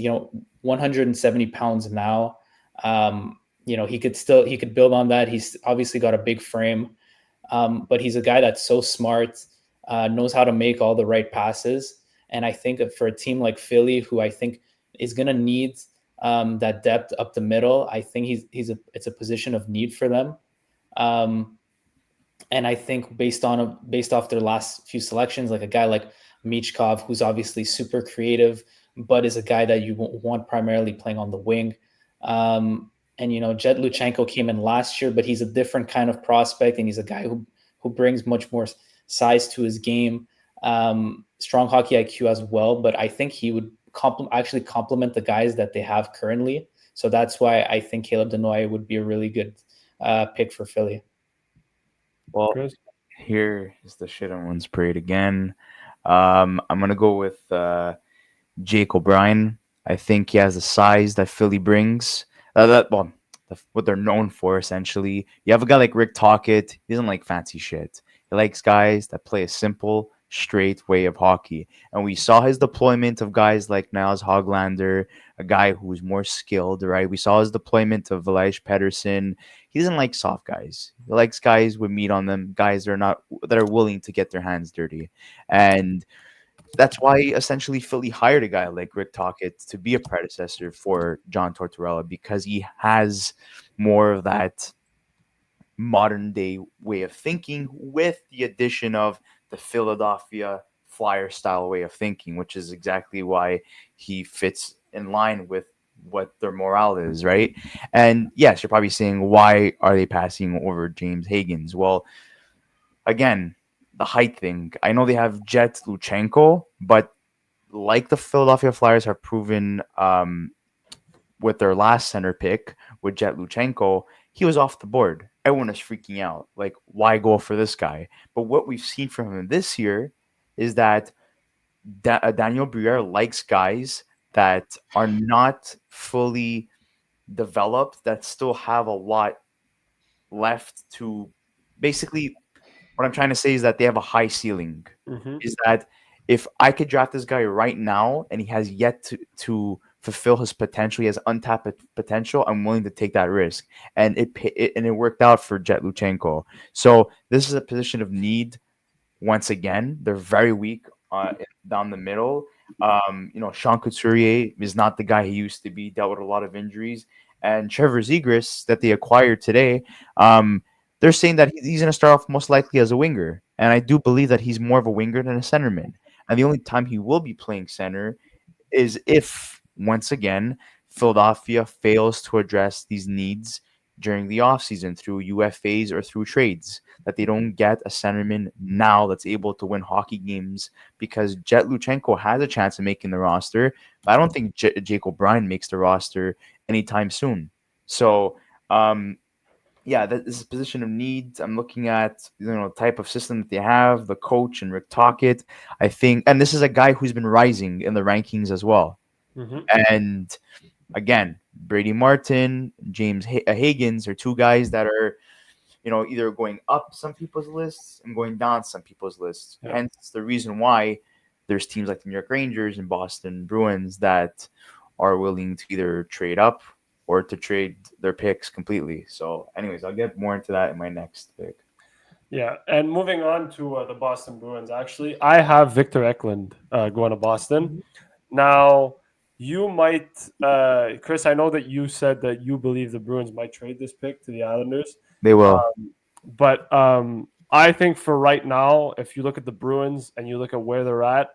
170 pounds now. He could build on that. He's obviously got a big frame, but he's a guy that's so smart, knows how to make all the right passes. And I think for a team like Philly, who I think is going to need that depth up the middle, I think it's a position of need for them. And I think based off their last few selections, like a guy like Michkov, who's obviously super creative, but is a guy that you want primarily playing on the wing. And Jet Luchenko came in last year, but he's a different kind of prospect, and he's a guy who brings much more size to his game. Strong hockey IQ as well, but I think he would actually complement the guys that they have currently. So that's why I think Caleb Denoy would be a really good pick for Philly. Well, Chris? here is the shit on one's parade again. I'm gonna go with Jake O'Brien. I think he has the size that Philly brings. What they're known for essentially. You have a guy like Rick Tocchet. He doesn't like fancy shit. He likes guys that play a simple, straight way of hockey. And we saw his deployment of guys like Niles Hoglander, a guy who's more skilled, right? We saw his deployment of Elias Pettersson. He doesn't like soft guys. He likes guys with meat on them, guys that are willing to get their hands dirty. And that's why essentially Philly hired a guy like Rick Tocchet to be a predecessor for John Tortorella, because he has more of that modern day way of thinking with the addition of the Philadelphia Flyer style way of thinking, which is exactly why he fits in line with what their morale is, right? And yes, you're probably saying, why are they passing over James Higgins? Well, again, the height thing. I know they have Jet Luchenko, but like the Philadelphia Flyers have proven with their last center pick with Jet Luchenko, he was off the board. Everyone is freaking out. Like, why go for this guy? But what we've seen from him this year is that Daniel Briere likes guys that are not fully developed, that still have a lot left to basically. What I'm trying to say is that they have a high ceiling. Mm-hmm. Is that if I could draft this guy right now and he has yet to fulfill his potential, he has untapped potential, I'm willing to take that risk. And it worked out for Jet Luchenko. So this is a position of need. Once again, they're very weak down the middle. Sean Couturier is not the guy he used to be. Dealt with a lot of injuries. And Trevor Zegras that they acquired today, they're saying that he's going to start off most likely as a winger. And I do believe that he's more of a winger than a centerman. And the only time he will be playing center is if, once again, Philadelphia fails to address these needs during the offseason through UFAs or through trades, that they don't get a centerman now that's able to win hockey games, because Jet Luchenko has a chance of making the roster. But I don't think Jake O'Brien makes the roster anytime soon. So, yeah, that is a position of need. I'm looking at type of system that they have, the coach and Rick Tocchet. I think, and this is a guy who's been rising in the rankings as well. Mm-hmm. And again, Brady Martin, James Higgins are two guys that are, either going up some people's lists and going down some people's lists. Yeah. Hence the reason why there's teams like the New York Rangers and Boston Bruins that are willing to either trade up or to trade their picks completely. So anyways, I'll get more into that in my next pick. Yeah, and moving on to the Boston Bruins, actually, I have Victor Eklund going to Boston. Now, you might, Chris, I know that you said that you believe the Bruins might trade this pick to the Islanders. They will. But I think for right now, if you look at the Bruins and you look at where they're at,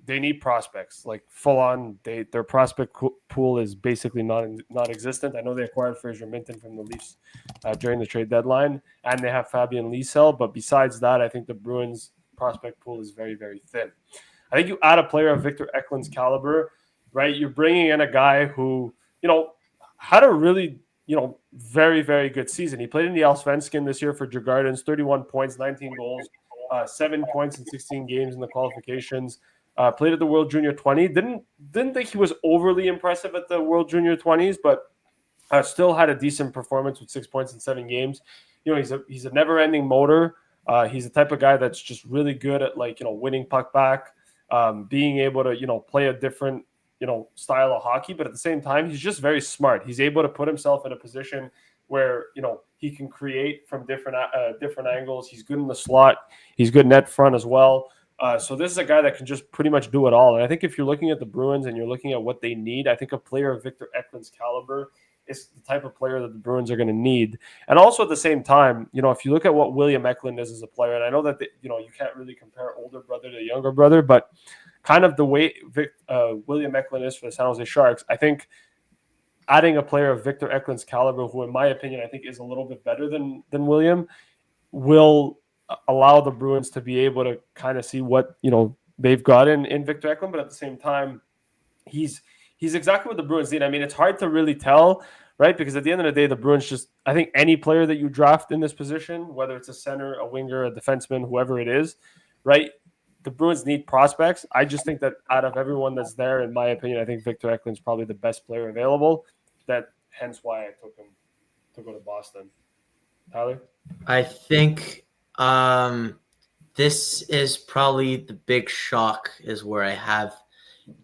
they need prospects, like full on. Their prospect pool is basically non-existent. I know they acquired Fraser Minton from the Leafs during the trade deadline, and they have Fabian Liesel. But besides that, I think the Bruins prospect pool is very, very thin. I think you add a player of Victor Eklund's caliber, right? You're bringing in a guy who, had a really, very, very good season. He played in the Allsvenskan this year for Djurgårdens, 31 points, 19 goals, 7 points in 16 games in the qualifications. Played at the World Junior 20. Didn't think he was overly impressive at the World Junior 20s, but still had a decent performance with 6 points in 7 games. He's a never-ending motor. He's the type of guy that's just really good at winning puck back, being able to play a different style of hockey. But at the same time, he's just very smart. He's able to put himself in a position where he can create from different angles. He's good in the slot. He's good net front as well. So this is a guy that can just pretty much do it all. And I think if you're looking at the Bruins and you're looking at what they need, I think a player of Victor Ekland's caliber is the type of player that the Bruins are going to need. And also at the same time, if you look at what William Eklund is as a player, and I know that you can't really compare older brother to younger brother, but kind of the way William Eklund is for the San Jose Sharks, I think adding a player of Victor Ekland's caliber, who in my opinion I think is a little bit better than William, will allow the Bruins to be able to kind of see what they've got in Victor Eklund. But at the same time, he's exactly what the Bruins need. I mean, it's hard to really tell, right? Because at the end of the day, the Bruins I think any player that you draft in this position, whether it's a center, a winger, a defenseman, whoever it is, right? The Bruins need prospects. I just think that out of everyone that's there, in my opinion, I think Victor Ekland's probably the best player available. Hence why I took him to go to Boston. Tyler? I think this is probably the big shock is where I have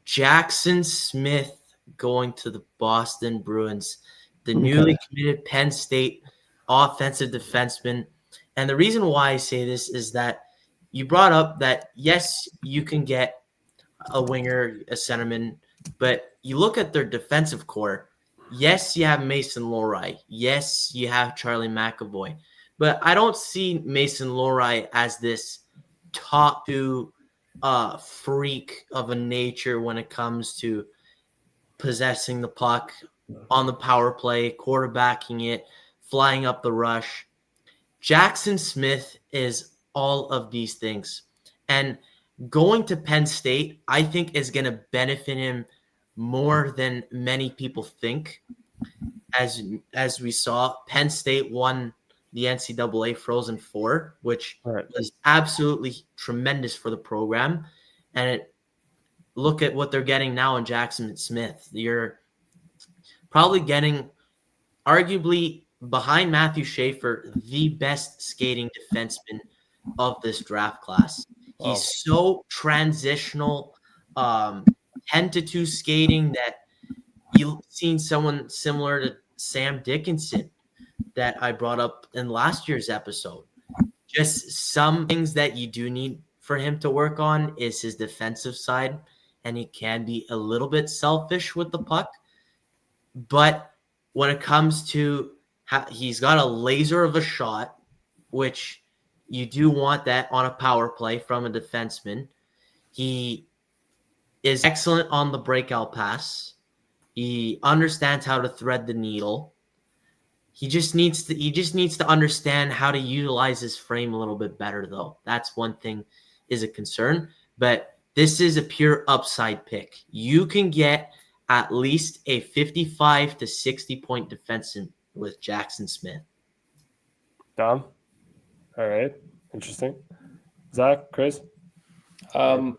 Jackson Smith going to the Boston Bruins, the newly committed Penn State offensive defenseman. And the reason why I say this is that you brought up that, yes, you can get a winger, a centerman, but you look at their defensive core. Yes, you have Mason Lohrei. Yes, you have Charlie McAvoy. But I don't see Mason Lohrei as this top two freak of a nature when it comes to possessing the puck on the power play, quarterbacking it, flying up the rush. Jackson Smith is all of these things. And going to Penn State, I think, is going to benefit him more than many people think. As we saw, Penn State won the NCAA Frozen Four, which was absolutely tremendous for the program. And look at what they're getting now in Jackson Smith. You're probably getting, arguably, behind Matthew Schaefer, the best skating defenseman of this draft class. He's so transitional, 10-2 skating that you've seen someone similar to Sam Dickinson that I brought up in last year's episode. Just some things that you do need for him to work on is his defensive side, and he can be a little bit selfish with the puck. But when it comes to he's got a laser of a shot, which you do want that on a power play from a defenseman. He is excellent on the breakout pass. He understands how to thread the needle. He just needs to understand how to utilize his frame a little bit better, though. That's one thing is a concern. But this is a pure upside pick. You can get at least a 55 to 60 point defenseman with Jackson Smith. Dom? All right. Interesting. Zach, Chris? Well,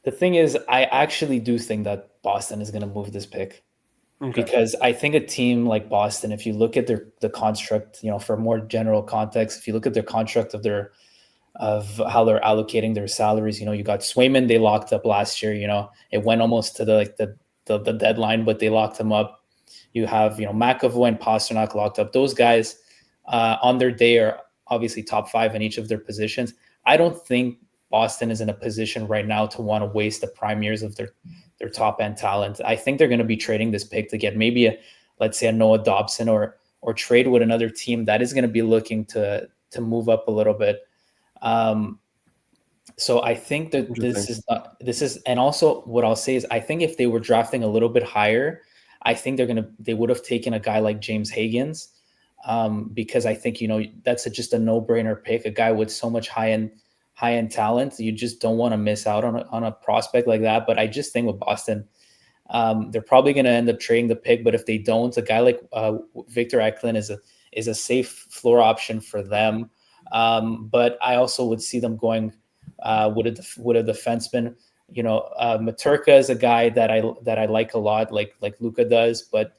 the thing is, I actually do think that Boston is going to move this pick. Okay. Because I think a team like Boston, if you look at the construct, for more general context, if you look at their construct of how they're allocating their salaries, you got Swayman, they locked up last year, it went almost to the deadline, but they locked him up. You have, McAvoy and Pasternak locked up. Those guys on their day are obviously top 5 in each of their positions. I don't think Boston is in a position right now to want to waste the prime years of their top end talent. I think they're going to be trading this pick to get maybe let's say a Noah Dobson or trade with another team that is going to be looking to move up a little bit. So I think that this is, and also what I'll say is I think if they were drafting a little bit higher, I think they would have taken a guy like James Higgins, because I think, that's just a no-brainer pick, a guy with so much high-end talent. You just don't want to miss out on a prospect like that. But I just think with Boston, they're probably going to end up trading the pick. But if they don't, a guy like Victor Eklund is a safe floor option for them. But I also would see them going with a defenseman. Maturka is a guy that I like a lot, like Luka does, but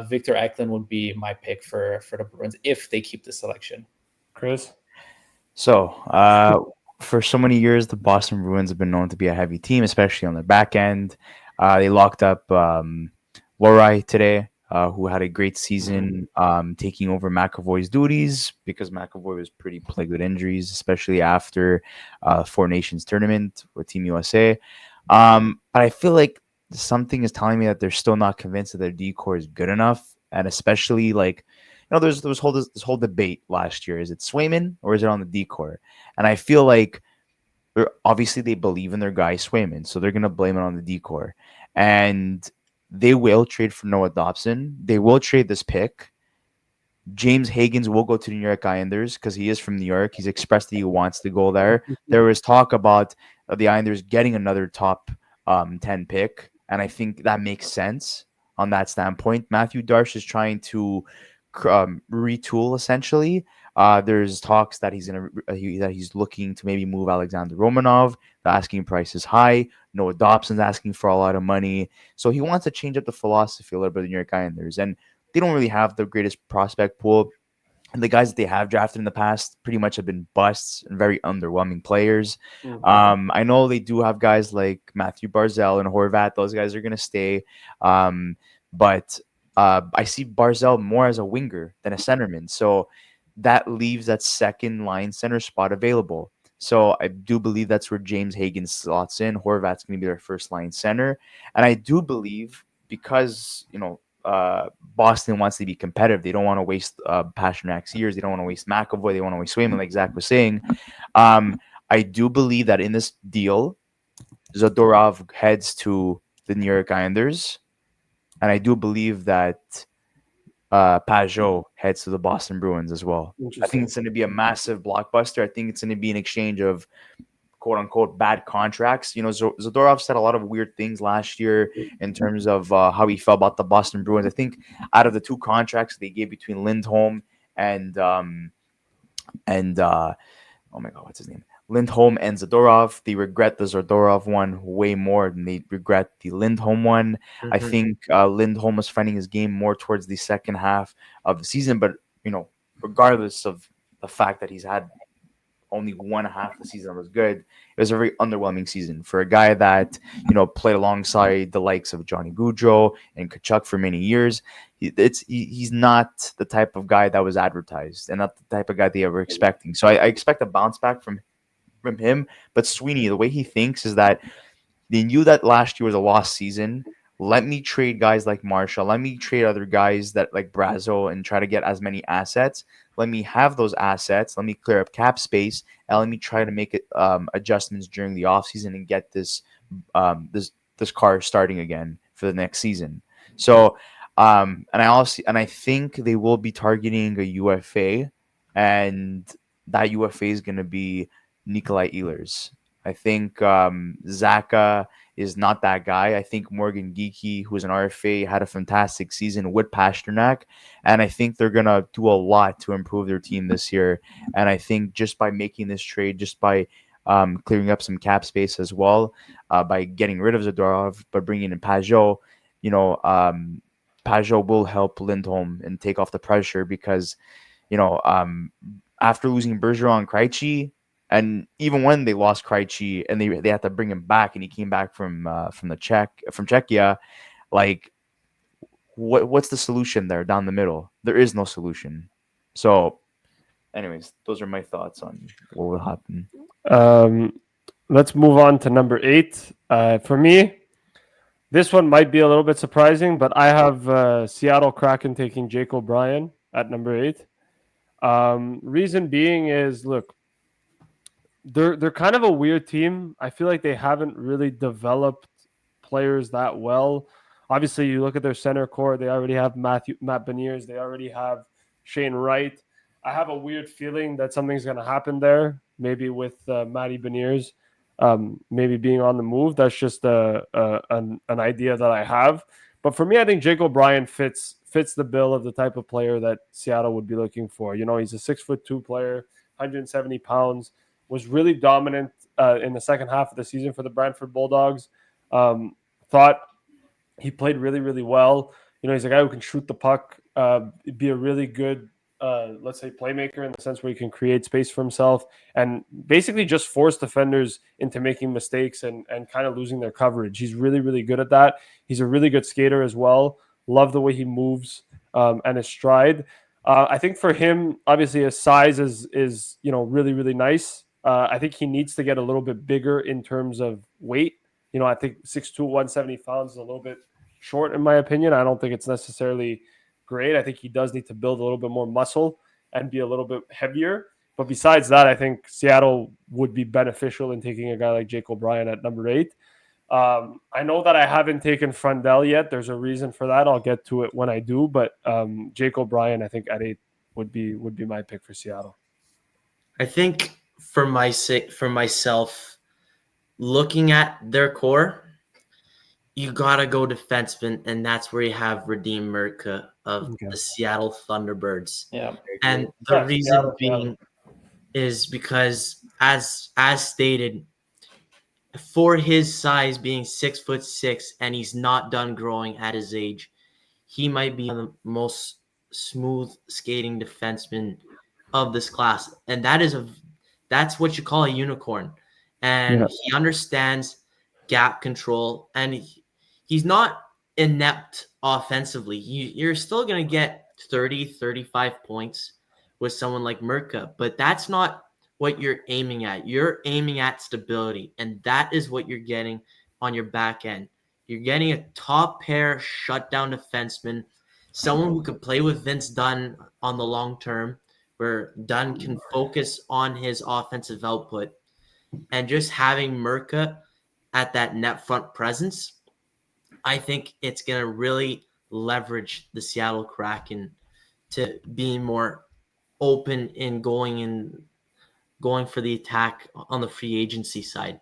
Victor Eklund would be my pick for the Bruins if they keep the selection. Chris? So, for so many years, the Boston Bruins have been known to be a heavy team, especially on their back end. They locked up Lorai today, who had a great season taking over McAvoy's duties because McAvoy was pretty plagued with injuries, especially after Four Nations tournament with Team USA. But I feel like something is telling me that they're still not convinced that their decor is good enough, and especially like there's this whole debate last year: is it Swayman or is it on the decor? And I feel like obviously they believe in their guy Swayman, so they're gonna blame it on the decor, and they will trade for Noah Dobson. They will trade this pick. James Higgins will go to the New York Islanders because he is from New York. He's expressed that he wants to go there. There was talk about the Islanders getting another top 10 pick, and I think that makes sense on that standpoint. Matthew Darche is trying to retool essentially. There's talks that he's looking to maybe move Alexander Romanov. The asking price is high. Noah Dobson's asking for a lot of money, so he wants to change up the philosophy a little bit of the New York Islanders, and they don't really have the greatest prospect pool. And the guys that they have drafted in the past pretty much have been busts and very underwhelming players. I know they do have guys like Matthew Barzal and Horvat. Those guys are going to stay. But I see Barzal more as a winger than a centerman. So that leaves that second line center spot available. So I do believe that's where James Higgins slots in. Horvat's going to be their first line center. And I do believe because, Boston wants to be competitive. They don't want to waste Pasternak's years. They don't want to waste McAvoy. They want to waste Swayman, like Zach was saying. I do believe that in this deal, Zadorov heads to the New York Islanders. And I do believe that Pajot heads to the Boston Bruins as well. I think it's going to be a massive blockbuster. I think it's going to be an exchange of quote-unquote bad contracts. Zadorov said a lot of weird things last year in terms of how he felt about the Boston Bruins. I think out of the two contracts they gave between Lindholm and oh my God, what's his name? Lindholm and Zadorov, they regret the Zadorov one way more than they regret the Lindholm one. I think Lindholm was finding his game more towards the second half of the season, but regardless of the fact that he's had only one half of the season was good, it was a very underwhelming season for a guy that played alongside the likes of Johnny Gaudreau and Kachuk for many years. He's not the type of guy that was advertised and not the type of guy they were expecting. So I expect a bounce back from him. But Sweeney, the way he thinks is that they knew that last year was a lost season. Let me trade guys like Marshall. Let me trade other guys that like Brazo and try to get as many assets. Let me have those assets. Let me clear up cap space, and let me try to make it adjustments during the offseason and get this car starting again for the next season. So, and I think they will be targeting a UFA, and that UFA is going to be Nikolai Ehlers. I think Zaka is not that guy. I think Morgan Geekie, who's an RFA, had a fantastic season with Pasternak, and I think they're going to do a lot to improve their team this year. And I think just by making this trade, just by clearing up some cap space as well, by getting rid of Zadorov, but bringing in Pajot, Pajot will help Lindholm and take off the pressure because, after losing Bergeron and Krejci, and even when they lost Krejci and they had to bring him back, and he came back from Czechia, like what's the solution there down the middle? There is no solution. So, anyways, those are my thoughts on what will happen. Let's move on to number 8. For me, this one might be a little bit surprising, but I have Seattle Kraken taking Jake O'Brien at number 8. Reason being is, look, they're kind of a weird team. I feel like they haven't really developed players that well. Obviously, you look at their center core, they already have Matt Beniers, they already have Shane Wright. I have a weird feeling that something's going to happen there, maybe with Matty Beniers maybe being on the move. That's just an idea that I have. But for me, I think Jake O'Brien fits the bill of the type of player that Seattle would be looking for. He's a 6'2" player, 170 pounds, was really dominant in the second half of the season for the Brantford Bulldogs. Thought he played really, really well. He's a guy who can shoot the puck, be a really good, let's say, playmaker in the sense where he can create space for himself and basically just force defenders into making mistakes and kind of losing their coverage. He's really, really good at that. He's a really good skater as well. Love the way he moves and his stride. I think for him, obviously, his size is really, really nice. I think he needs to get a little bit bigger in terms of weight. I think 6'2", 170 pounds is a little bit short in my opinion. I don't think it's necessarily great. I think he does need to build a little bit more muscle and be a little bit heavier. But besides that, I think Seattle would be beneficial in taking a guy like Jake O'Brien at number 8. I know that I haven't taken Frundell yet. There's a reason for that. I'll get to it when I do. But Jake O'Brien, I think at 8 would be my pick for Seattle. I think for myself, looking at their core, you gotta go defenseman, and that's where you have Radim Merca of the Seattle Thunderbirds. Yeah, and the reason being is because, as stated, for his size, being 6'6", and he's not done growing at his age, he might be the most smooth skating defenseman of this class, and that's what you call a unicorn. And he understands gap control, and he's not inept offensively. You're still going to get 30, 35 points with someone like Merca, but that's not what you're aiming at. You're aiming at stability, and that is what you're getting on your back end. You're getting a top pair shutdown defenseman, someone who could play with Vince Dunn on the long term, where Dunn can focus on his offensive output, and just having Merca at that net front presence, I think it's going to really leverage the Seattle Kraken to being more open in going for the attack on the free agency side.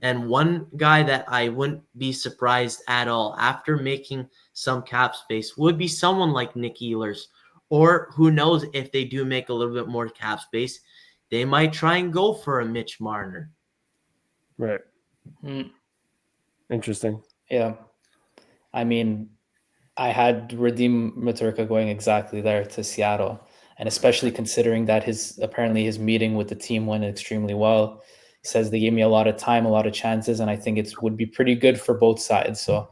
And one guy that I wouldn't be surprised at all after making some cap space would be someone like Nick Ehlers, or who knows, if they do make a little bit more cap space, they might try and go for a Mitch Marner. Right. Interesting. Yeah. I mean, I had Radim Maturka going exactly there to Seattle, and especially considering that his meeting with the team went extremely well. He says they gave me a lot of time, a lot of chances, and I think it would be pretty good for both sides. So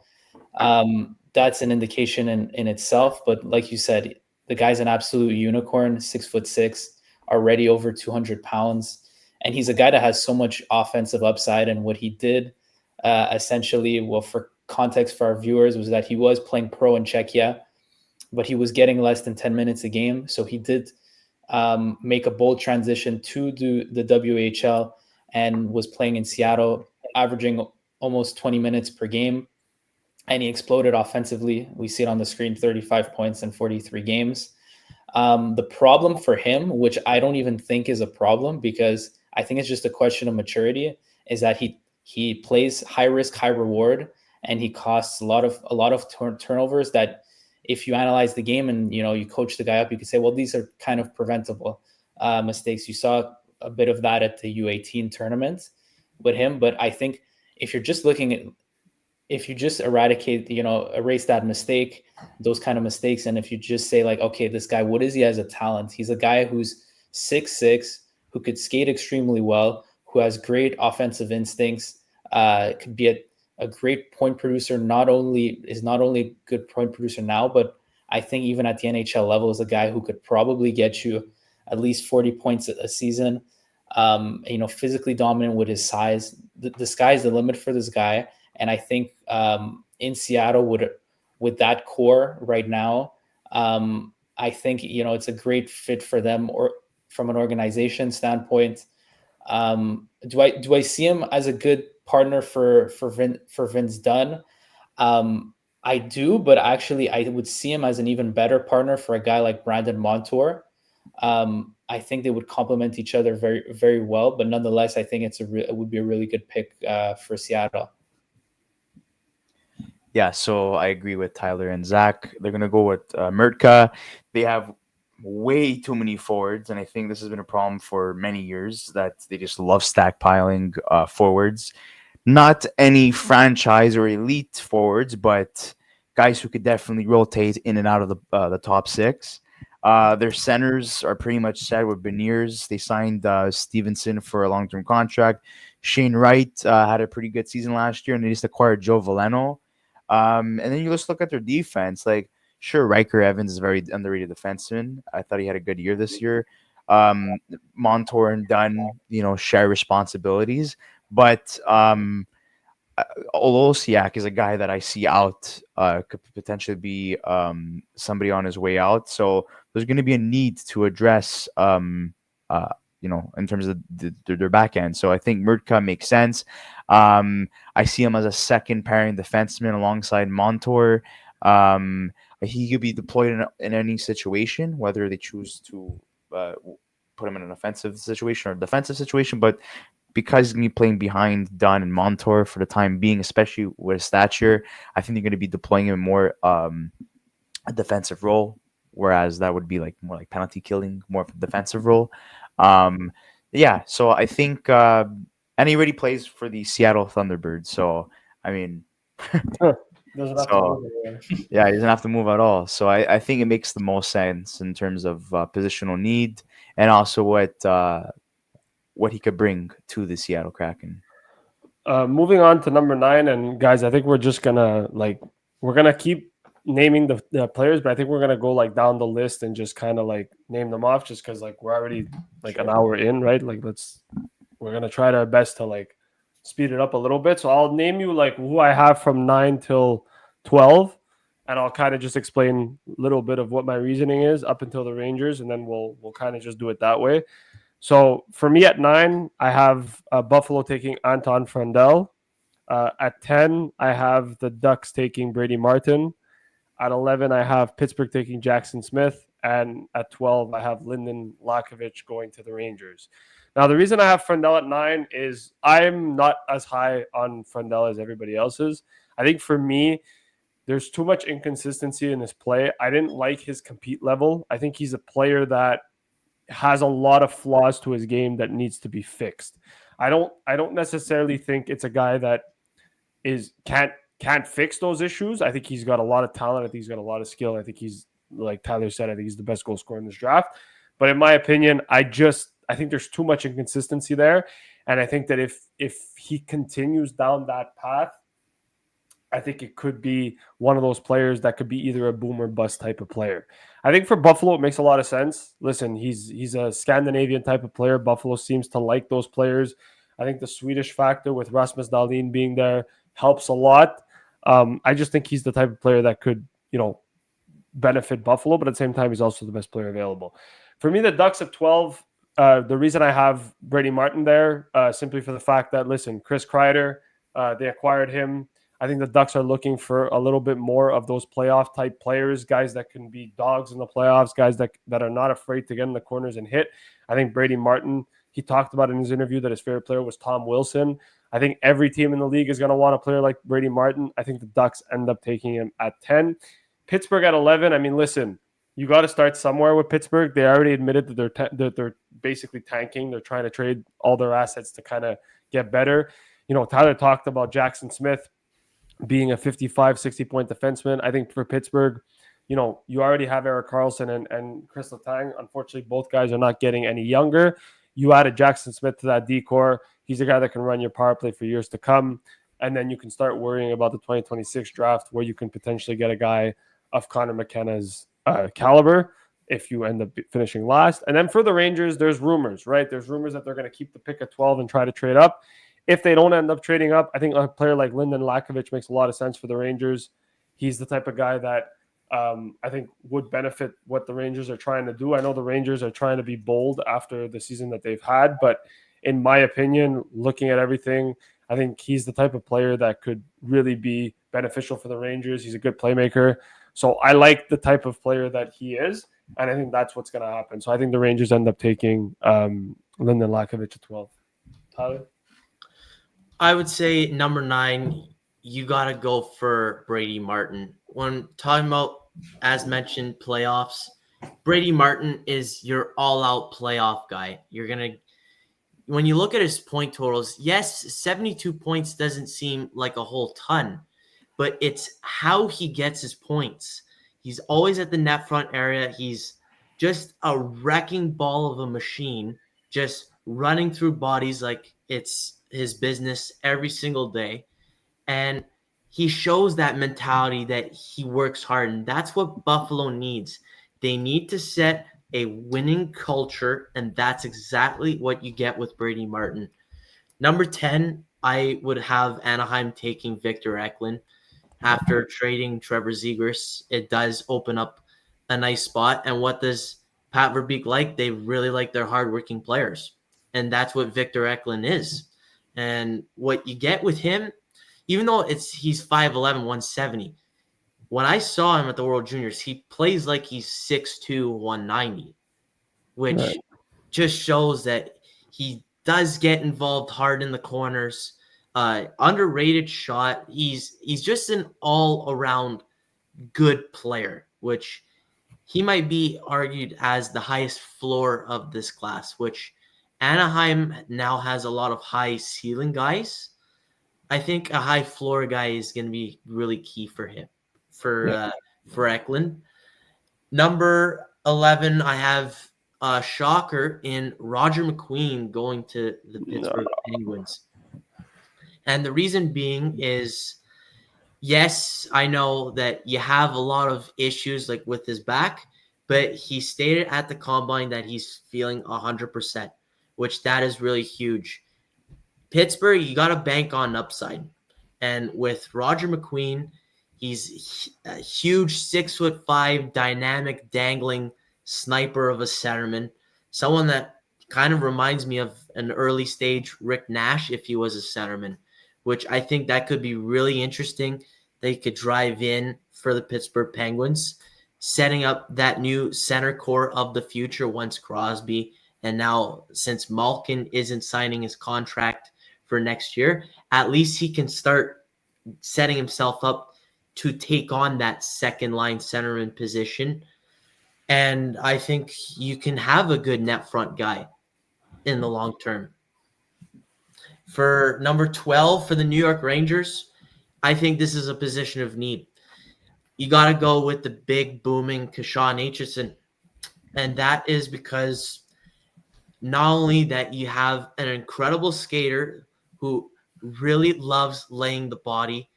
that's an indication in itself. But like you said, the guy's an absolute unicorn, 6'6", already over 200 pounds. And he's a guy that has so much offensive upside. And what he did essentially, well, for context for our viewers, was that he was playing pro in Czechia, but he was getting less than 10 minutes a game. So he did make a bold transition to the WHL and was playing in Seattle, averaging almost 20 minutes per game. And he exploded offensively. We see it on the screen, 35 points in 43 games. The problem for him, which I don't even think is a problem, because I think it's just a question of maturity, is that he plays high risk, high reward, and he costs a lot of turnovers that, if you analyze the game and you coach the guy up, you could say, well, these are kind of preventable mistakes. You saw a bit of that at the U18 tournament with him, but I think if you just erase that mistake, those kind of mistakes, and if you just say like, okay, this guy, what is he as a talent? He's a guy who's 6'6", who could skate extremely well, who has great offensive instincts, could be a great point producer. Not only a good point producer now, but I think even at the NHL level is a guy who could probably get you at least 40 points a season. Physically dominant with his size. The sky's the limit for this guy. And I think in Seattle with that core right now, I think it's a great fit for them, or from an organization standpoint. Do I see him as a good partner for Vince Dunn? I do, but actually I would see him as an even better partner for a guy like Brandon Montour. I think they would complement each other very, very well, but nonetheless, I think it would be a really good pick for Seattle. Yeah, so I agree with Tyler and Zach. They're going to go with Mertka. They have way too many forwards, and I think this has been a problem for many years that they just love stackpiling forwards. Not any franchise or elite forwards, but guys who could definitely rotate in and out of the top six. Their centers are pretty much set with Beniers. They signed Stevenson for a long-term contract. Shane Wright had a pretty good season last year, and they just acquired Joe Valeno. And then you just look at their defense. Like, sure, Riker Evans is a very underrated defenseman. I thought he had a good year this year. Montour and Dunn, share responsibilities. But Olosiak is a guy that I see out, could potentially be somebody on his way out. So there's going to be a need to address, in terms of their back end. So I think Murtka makes sense. I see him as a second pairing defenseman alongside Montour. He could be deployed in any situation, whether they choose to put him in an offensive situation or defensive situation. But because he's going to be playing behind Dunn and Montour for the time being, especially with his stature, I think they're going to be deploying him more a defensive role, whereas that would be more like penalty killing, more of a defensive role. So I think, and he already plays for the Seattle Thunderbirds. So, I mean, Doesn't have to move anywhere. yeah, he doesn't have to move at all. So I think it makes the most sense in terms of positional need and also what he could bring to the Seattle Kraken. Moving on to number 9, and guys, I think we're just gonna keep naming the players, but I think we're gonna go down the list and just kind of name them off, just because we're already an hour in, right? We're gonna try our best to speed it up a little bit. So I'll name you who I have from 9 till 12, and I'll kind of just explain a little bit of what my reasoning is up until the Rangers, and then we'll kind of just do it that way. So for me at 9, I have Buffalo taking Anton Frandel. At 10, I have the Ducks taking Brady Martin. At 11, I have Pittsburgh taking Jackson Smith. And at 12, I have Lyndon Lakovich going to the Rangers. Now, the reason I have Frandel at 9 is I'm not as high on Frandel as everybody else is. I think for me, there's too much inconsistency in his play. I didn't like his compete level. I think he's a player that has a lot of flaws to his game that needs to be fixed. I don't necessarily think it's a guy that can't fix those issues. I think he's got a lot of talent. I think he's got a lot of skill. I think he's, like Tyler said, I think he's the best goal scorer in this draft. But in my opinion, I think there's too much inconsistency there. And I think that if he continues down that path, I think it could be one of those players that could be either a boom or bust type of player. I think for Buffalo, it makes a lot of sense. Listen, he's a Scandinavian type of player. Buffalo seems to like those players. I think the Swedish factor with Rasmus Dahlin being there helps a lot. I just think he's the type of player that could, benefit Buffalo, but at the same time, he's also the best player available. For me, the Ducks at 12, the reason I have Brady Martin there, simply for the fact that, listen, Chris Kreider, they acquired him. I think the Ducks are looking for a little bit more of those playoff type players, guys that can be dogs in the playoffs, guys that are not afraid to get in the corners and hit. I think Brady Martin, he talked about in his interview that his favorite player was Tom Wilson. I think every team in the league is going to want a player like Brady Martin. I think the Ducks end up taking him at 10. Pittsburgh at 11. I mean, listen, you got to start somewhere with Pittsburgh. They already admitted that they're basically tanking. They're trying to trade all their assets to kind of get better. Tyler talked about Jackson Smith being a 55, 60-point defenseman. I think for Pittsburgh, you already have Erik Karlsson and Chris Letang. Unfortunately, both guys are not getting any younger. You added Jackson Smith to that decor. He's a guy that can run your power play for years to come. And then you can start worrying about the 2026 draft where you can potentially get a guy of Connor McKenna's caliber if you end up finishing last. And then for the Rangers, there's rumors, right? There's rumors that they're going to keep the pick at 12 and try to trade up. If they don't end up trading up, I think a player like Lyndon Lakovich makes a lot of sense for the Rangers. He's the type of guy that I think would benefit what the Rangers are trying to do. I know the Rangers are trying to be bold after the season that they've had, but in my opinion, looking at everything, I think he's the type of player that could really be beneficial for the Rangers. He's a good playmaker. So I like the type of player that he is, and I think that's what's going to happen. So I think the Rangers end up taking Lyndon Lakovich at 12. Tyler? I would say number 9, you got to go for Brady Martin. When talking about, as mentioned, playoffs, Brady Martin is your all-out playoff guy. When you look at his point totals, yes, 72 points doesn't seem like a whole ton, but it's how he gets his points. He's always at the net front area. He's just a wrecking ball of a machine, just running through bodies like it's his business every single day. And he shows that mentality that he works hard. And that's what Buffalo needs. They need to set a winning culture, and that's exactly what you get with Brady Martin. Number 10, I would have Anaheim taking Victor Eklund. After trading Trevor Zegras, it does open up a nice spot. And what does Pat Verbeek like? They really like their hardworking players. And that's what Victor Eklund is. And what you get with him, even though he's 5'11", 170, when I saw him at the World Juniors, he plays like he's 6'2", 190, which Right. just shows that he does get involved hard in the corners. Underrated shot. He's just an all-around good player, which he might be argued as the highest floor of this class, which Anaheim now has a lot of high ceiling guys. I think a high floor guy is going to be really key for him, for Eklund. Number 11, I have a shocker in Roger McQueen going to the Pittsburgh Penguins. And the reason being is, yes, I know that you have a lot of issues like with his back, but he stated at the combine that he's feeling 100%, which that is really huge. Pittsburgh, you got to bank on upside. And with Roger McQueen, he's a huge 6'5", dynamic, dangling sniper of a centerman. Someone that kind of reminds me of an early stage Rick Nash if he was a centerman, which I think that could be really interesting. They could drive in for the Pittsburgh Penguins, setting up that new center core of the future once Crosby, and now since Malkin isn't signing his contract for next year, at least he can start setting himself up to take on that second line centerman position. And I think you can have a good net front guy in the long term. For number 12 for the New York Rangers, I think this is a position of need. You got to go with the big booming Kashawn Aitchison. And that is because not only that you have an incredible skater who really loves laying the body,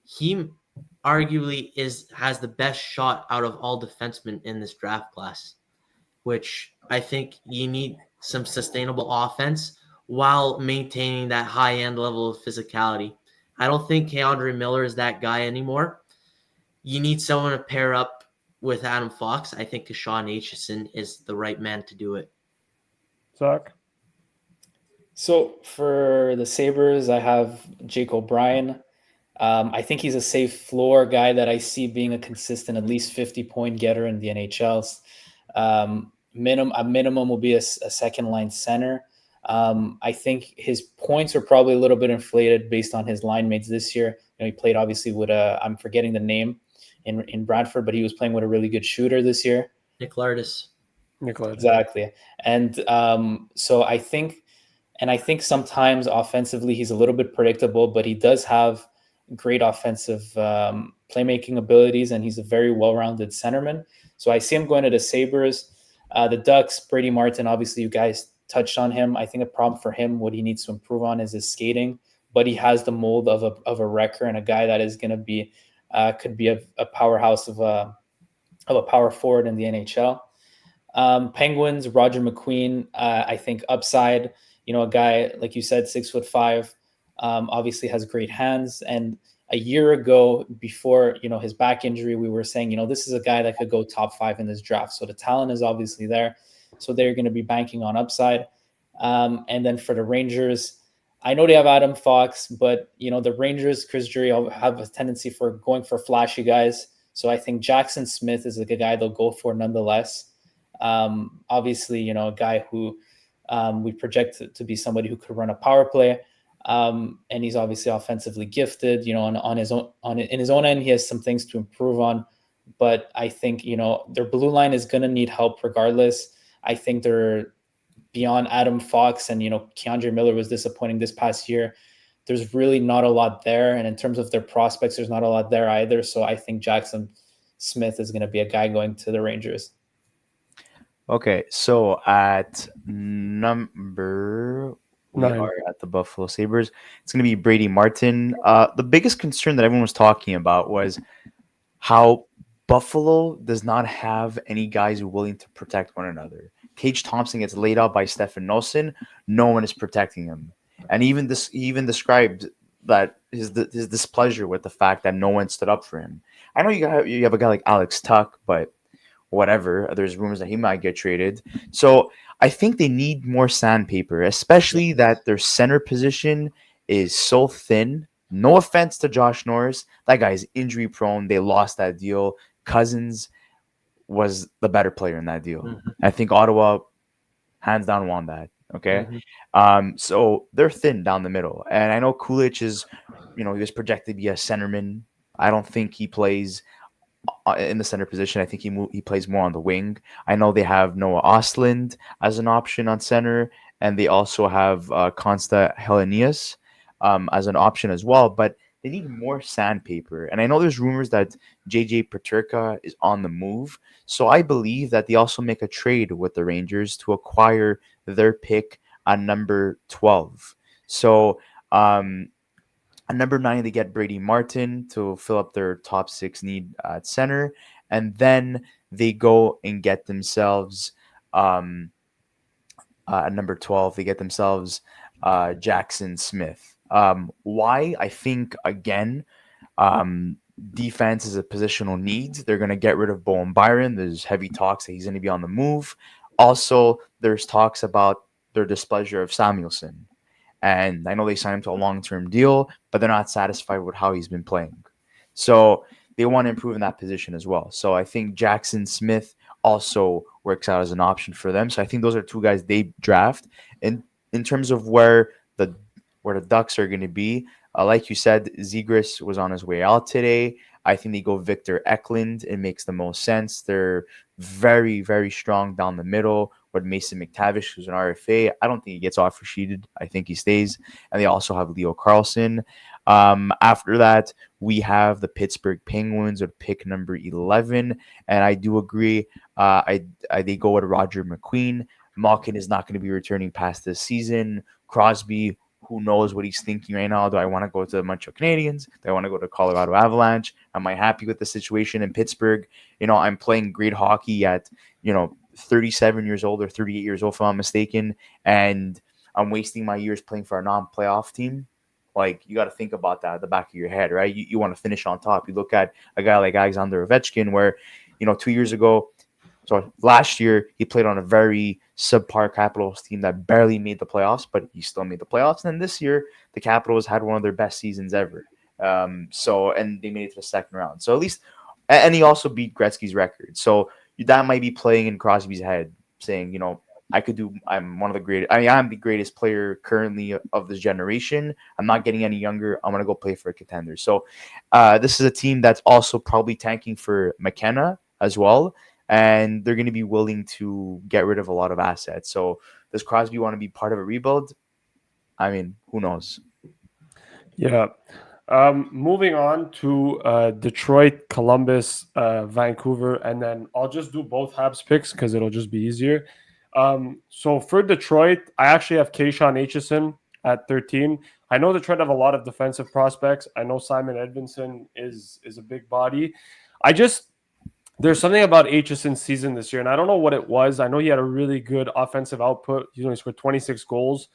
he arguably has the best shot out of all defensemen in this draft class, which I think you need some sustainable offense while maintaining that high-end level of physicality. I don't think Keandre Miller is that guy anymore. You need someone to pair up with Adam Fox. I think Kashawn Aitchison is the right man to do it. Zach? So for the Sabres, I have Jake O'Brien. I think he's a safe floor guy that I see being a consistent, at least 50-point getter in the NHLs. A minimum will be a second line center. I think his points are probably a little bit inflated based on his line mates this year. He played obviously with I'm forgetting the name in Bradford, but he was playing with a really good shooter this year. Nick Lardis. Exactly. And so I think sometimes offensively he's a little bit predictable, but he does have great offensive playmaking abilities, and he's a very well-rounded centerman. So I see him going to the Sabres. The Ducks, Brady Martin, obviously you guys touched on him. I think a problem for him, what he needs to improve on is his skating, but he has the mold of a wrecker and a guy that is going to be could be a powerhouse of a power forward in the NHL. Penguins, Roger McQueen, I think upside, a guy, like you said, 6'5", obviously has great hands. And a year ago, before, his back injury, we were saying, this is a guy that could go top 5 in this draft. So the talent is obviously there. So they're going to be banking on upside. And then for the Rangers, I know they have Adam Fox, but, the Rangers, Chris Drury, have a tendency for going for flashy guys. So I think Jackson Smith is like a guy they'll go for nonetheless. Obviously, a guy who we project to be somebody who could run a power play. And he's obviously offensively gifted, in his own end, he has some things to improve on. but I think, their blue line is going to need help regardless. I think they're beyond Adam Fox, and, Keandre Miller was disappointing this past year. There's really not a lot there. And in terms of their prospects, there's not a lot there either. So I think Jackson Smith is going to be a guy going to the Rangers. Okay, so at number we 9. are at the Buffalo Sabres. It's going to be Brady Martin. The biggest concern that everyone was talking about was how Buffalo does not have any guys willing to protect one another. Tage Thompson gets laid out by Stefan Noesen. No one is protecting him, and he even described that his displeasure with the fact that no one stood up for him. I know you have a guy like Alex Tuck, but whatever. There's rumors that he might get traded. So I think they need more sandpaper, especially that their center position is so thin. No offense to Josh Norris. That guy is injury prone. They lost that deal. Cousins was the better player in that deal. Mhm. I think Ottawa hands down won that. Okay. So they're thin down the middle. And I know Kulich is, he was projected to be a centerman. I don't think he plays in the center position. I think he plays more on the wing. I know they have Noah Ostlund as an option on center, and they also have Consta Helenius as an option as well. But they need more sandpaper. And I know there's rumors that JJ Peterka is on the move. So I believe that they also make a trade with the Rangers to acquire their pick on number 12. So at number 9, they get Brady Martin to fill up their top 6 need at center. And then they go and get themselves, at number 12, they get themselves Jackson Smith. Why? I think, again, defense is a positional need. They're going to get rid of Bowen Byron. There's heavy talks that he's going to be on the move. Also, there's talks about their displeasure of Samuelson. And I know they signed him to a long-term deal, but they're not satisfied with how he's been playing. So they want to improve in that position as well. So I think Jackson Smith also works out as an option for them. So I think those are two guys they draft. And in terms of where the Ducks are going to be, like you said, Zegras was on his way out today. I think they go Victor Eklund. It makes the most sense. They're very, very strong down the middle with Mason McTavish, who's an RFA. I don't think he gets offer sheeted. I think he stays. And they also have Leo Carlson. After that, we have the Pittsburgh Penguins with pick number 11. And I do agree. They go with Roger McQueen. Malkin is not going to be returning past this season. Crosby, who knows what he's thinking right now? Do I want to go to the Montreal Canadiens? Do I want to go to Colorado Avalanche? Am I happy with the situation in Pittsburgh? I'm playing great hockey at, 37 years old or 38 years old, if I'm not mistaken, and I'm wasting my years playing for a non-playoff team. Like, you got to think about that at the back of your head, right? You want to finish on top. You look at a guy like Alexander Ovechkin, where, 2 years ago, so last year, he played on a very subpar Capitals team that barely made the playoffs, but he still made the playoffs. And then this year, the Capitals had one of their best seasons ever. And they made it to the second round. So at least, and he also beat Gretzky's record. So that might be playing in Crosby's head, saying, I'm one of the greatest. I'm the greatest player currently of this generation. I'm not getting any younger. I'm going to go play for a contender. So this is a team that's also probably tanking for McKenna as well. And they're going to be willing to get rid of a lot of assets. So does Crosby want to be part of a rebuild? I mean, who knows? Yeah. Moving on to Detroit, Columbus, Vancouver, and then I'll just do both Habs picks because it'll just be easier. So for Detroit, I actually have Keyshawn Aitchison at 13. I know Detroit have a lot of defensive prospects. I know Simon Edvinsson is a big body. There's something about Aitchison's season this year, and I don't know what it was. I know he had a really good offensive output. He only scored 26 goals,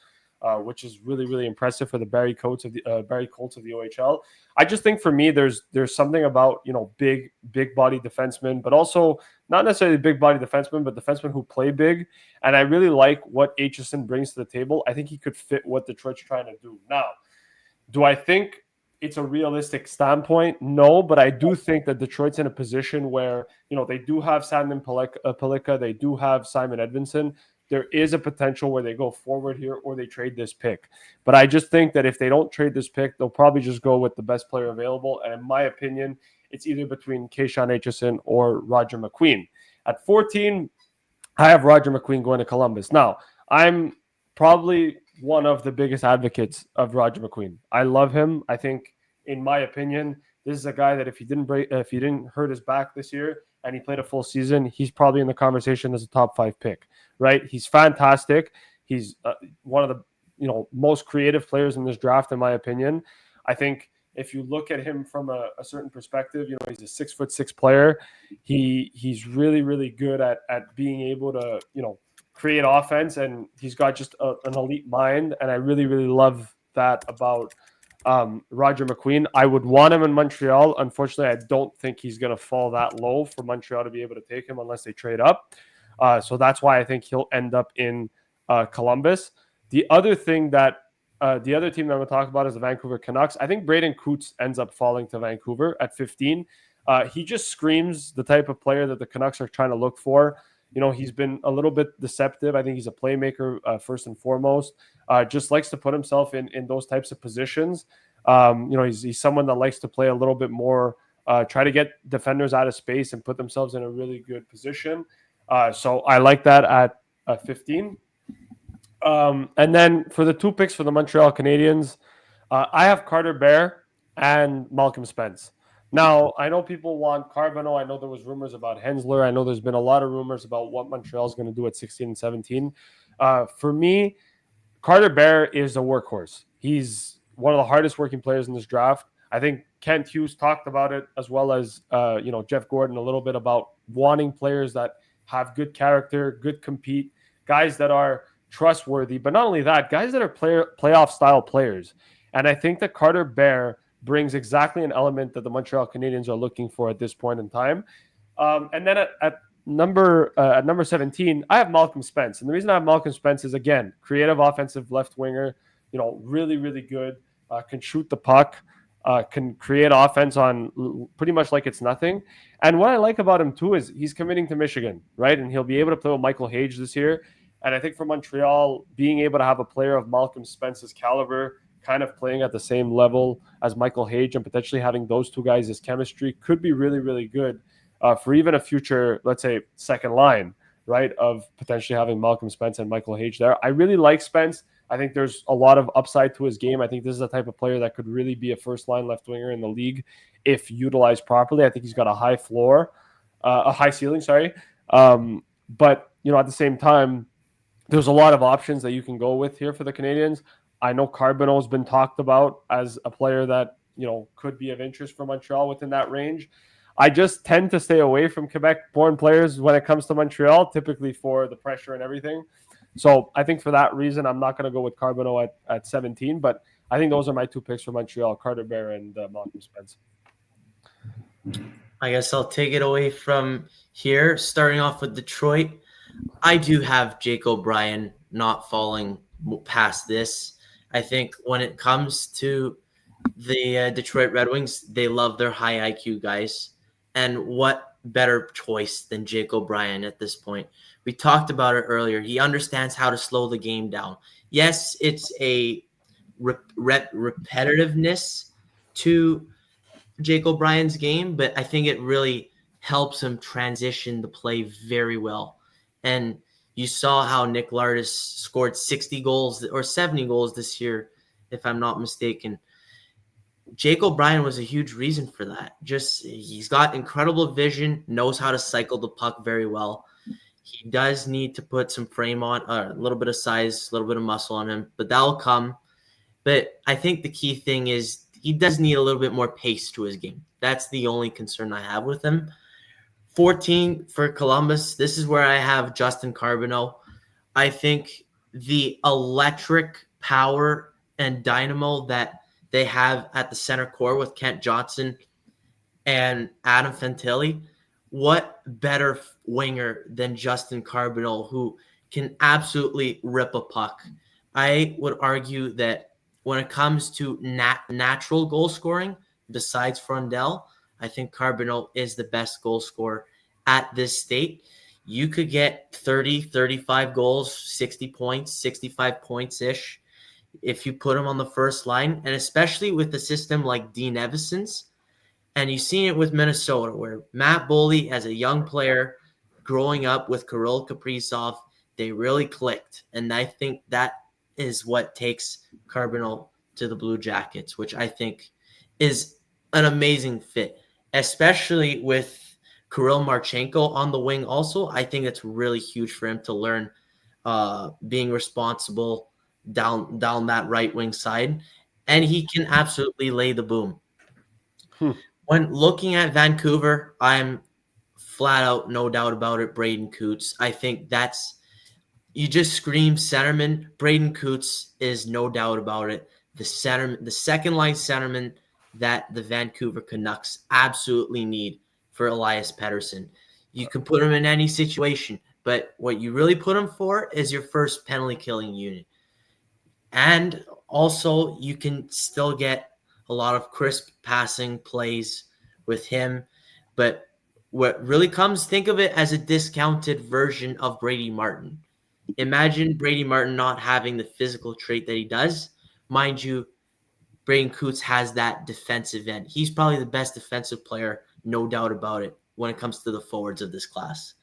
which is really, really impressive for the Barry Colts of the OHL. I just think for me, there's something about big body defensemen, but also not necessarily big body defensemen, but defensemen who play big. And I really like what Aitchison brings to the table. I think he could fit what Detroit's trying to do. Now, do I think it's a realistic standpoint? No, but I do think that Detroit's in a position where, they do have Sandin Pellikka, they do have Simon Edvinsson. There is a potential where they go forward here or they trade this pick. But I just think that if they don't trade this pick, they'll probably just go with the best player available. And in my opinion, it's either between Keyshawn Aitchison or Roger McQueen. At 14, I have Roger McQueen going to Columbus. Now, I'm probably one of the biggest advocates of Roger McQueen. I love him. I think, in my opinion, this is a guy that if he didn't hurt his back this year and he played a full season, he's probably in the conversation as a top 5 pick, right? He's fantastic. He's one of the most creative players in this draft, in my opinion. I think if you look at him from a certain perspective, he's a 6'6" player. He's really, really good at being able to, create offense, and he's got just an elite mind. And I really, really love that about Roger McQueen. I would want him in Montreal. Unfortunately, I don't think he's going to fall that low for Montreal to be able to take him unless they trade up. So that's why I think he'll end up in Columbus. The other team that I'm going to talk about is the Vancouver Canucks. I think Braden Coots ends up falling to Vancouver at 15. He just screams the type of player that the Canucks are trying to look for. He's been a little bit deceptive. I think he's a playmaker first and foremost. Just likes to put himself in those types of positions. He's someone that likes to play a little bit more, try to get defenders out of space and put themselves in a really good position. So I like that at 15. And then for the 2 picks for the Montreal Canadiens, I have Carter Bear and Malcolm Spence. Now, I know people want Carbonneau. I know there was rumors about Hensler. I know there's been a lot of rumors about what Montreal is going to do at 16 and 17. For me, Carter Bear is a workhorse. He's one of the hardest working players in this draft. I think Kent Hughes talked about it, as well as Jeff Gordon, a little bit about wanting players that have good character, good compete, guys that are trustworthy, but not only that, guys that are playoff style players. And I think that Carter Bear brings exactly an element that the Montreal Canadiens are looking for at this point in time. And then at number 17, I have Malcolm Spence. And the reason I have Malcolm Spence is, again, creative offensive left winger, really, really good, can shoot the puck, can create offense on pretty much like it's nothing. And what I like about him too is he's committing to Michigan, right? And he'll be able to play with Michael Hage this year. And I think for Montreal, being able to have a player of Malcolm Spence's caliber kind of playing at the same level as Michael Hage and potentially having those two guys as chemistry could be really, really good for even a future, let's say, second line, right, of potentially having Malcolm Spence and Michael Hage there. I really like Spence. I think there's a lot of upside to his game. I think this is the type of player that could really be a first-line left winger in the league if utilized properly. I think he's got a high ceiling, sorry. But, at the same time, there's a lot of options that you can go with here for the Canadiens. I know Carbonneau has been talked about as a player that, could be of interest for Montreal within that range. I just tend to stay away from Quebec-born players when it comes to Montreal, typically for the pressure and everything. So I think for that reason, I'm not going to go with Carbonneau at 17, but I think those are my 2 picks for Montreal, Carter Bear and Malcolm Spence. I guess I'll take it away from here, starting off with Detroit. I do have Jake O'Brien not falling past this. I think when it comes to the Detroit Red Wings, they love their high IQ guys. And what better choice than Jake O'Brien at this point? We talked about it earlier. He understands how to slow the game down. Yes, it's a repetitiveness to Jake O'Brien's game, but I think it really helps him transition the play very well. And you saw how Nick Lardis scored 60 goals or 70 goals this year, if I'm not mistaken. Jake O'Brien was a huge reason for that. He's got incredible vision, knows how to cycle the puck very well. He does need to put some frame on, a little bit of size, a little bit of muscle on him, but that'll come. But I think the key thing is he does need a little bit more pace to his game. That's the only concern I have with him. 14 for Columbus. This is where I have Justin Carbonneau. I think the electric power and dynamo that they have at the center core with Kent Johnson and Adam Fantilli, what better winger than Justin Carbonneau, who can absolutely rip a puck? I would argue that when it comes to natural goal scoring, besides Frondell, I think Carbonneau is the best goal scorer at this state. You could get 30, 35 goals, 60 points, 65 points-ish if you put him on the first line, and especially with a system like Dean Evison's And you've seen it with Minnesota, where Matt Boldy, as a young player, growing up with Kirill Kaprizov, they really clicked. And I think that is what takes Carbonell to the Blue Jackets, which I think is an amazing fit, especially with Kirill Marchenko on the wing also. I think it's really huge for him to learn being responsible down that right wing side. And he can absolutely lay the boom. When looking at Vancouver, I'm flat out, no doubt about it, Braden Coots. I think that's, you just scream centerman. Braden Coots is no doubt about it. The second line centerman that the Vancouver Canucks absolutely need for Elias Pettersson. You can put him in any situation, but what you really put him for is your first penalty killing unit. And also, you can still get a lot of crisp passing plays with him. But what really comes, think of it as a discounted version of Brady Martin. Imagine Brady Martin not having the physical trait that he does. Mind you, Braden Coots has that defensive end. He's probably the best defensive player, no doubt about it, when it comes to the forwards of this class.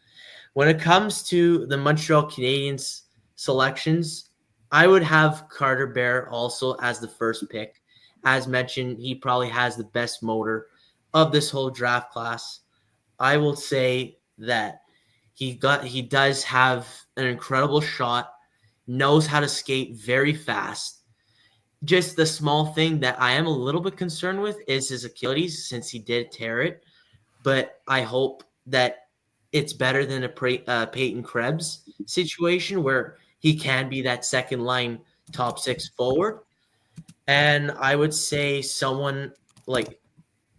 When it comes to the Montreal Canadiens selections, I would have Carter Bear also as the first pick. As mentioned, he probably has the best motor of this whole draft class. I will say that he does have an incredible shot, knows how to skate very fast. Just the small thing that I am a little bit concerned with is his Achilles, since he did tear it. But I hope that it's better than a Peyton Krebs situation where he can be that second line top six forward. And I would say someone like,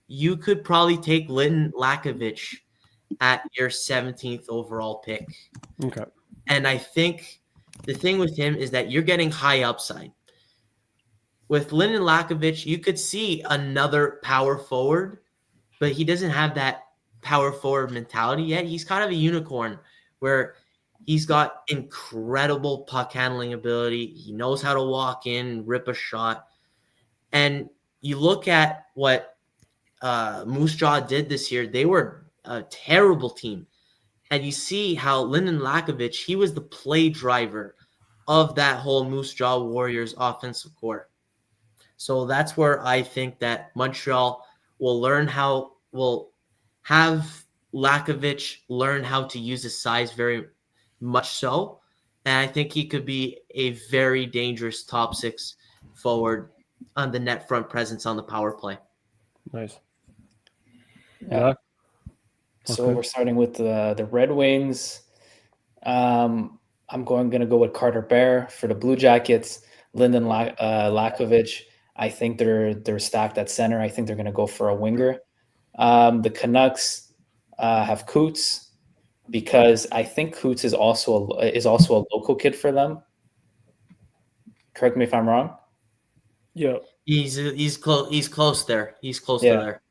you could probably take Linton Lakovich at your 17th overall pick. Okay. And I think the thing with him is that you're getting high upside. With Linton Lakovich, you could see another power forward, but he doesn't have that power forward mentality yet. He's kind of a unicorn where he's got incredible puck handling ability. He knows how to walk in, rip a shot. And you look at what Moose Jaw did this year, they were a terrible team. And you see how Linton Lakovich, he was the play driver of that whole Moose Jaw Warriors offensive core. So that's where I think that Montreal will have Lakovich learn how to use his size very much so. And I think he could be a very dangerous top six forward on the net front presence on the power play. Nice. Yeah. So Okay. we're starting with the Red Wings. I'm going to go with Carter Bear for the Blue Jackets. Lyndon Lakovich. I think they're stacked at center. I think they're going to go for a winger. The Canucks have Coots because I think Coots is also a local kid for them. Correct me if I'm wrong. Yeah. He's close. He's close there. He's close to Yeah. there.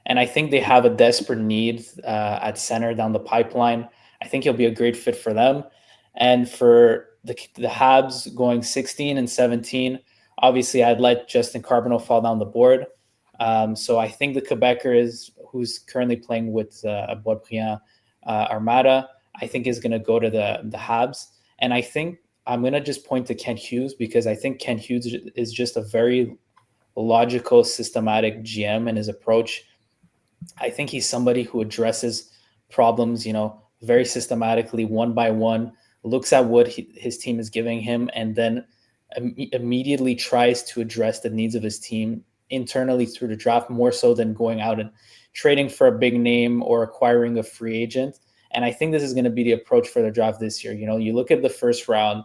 And I think they have a desperate need at center down the pipeline. I think he'll be a great fit for them. And for the Habs going 16 and 17, obviously I'd let Justin Carbonell fall down the board. So I think the Quebecer who's currently playing with Boisbriand Armada, I think is going to go to the Habs. And I think I'm going to just point to Kent Hughes because I think Kent Hughes is just a very logical, systematic GM in his approach. I think he's somebody who addresses problems, very systematically, one by one, looks at what his team is giving him, and then immediately tries to address the needs of his team internally through the draft, more so than going out and trading for a big name or acquiring a free agent. And I think this is going to be the approach for the draft this year. You look at the first round,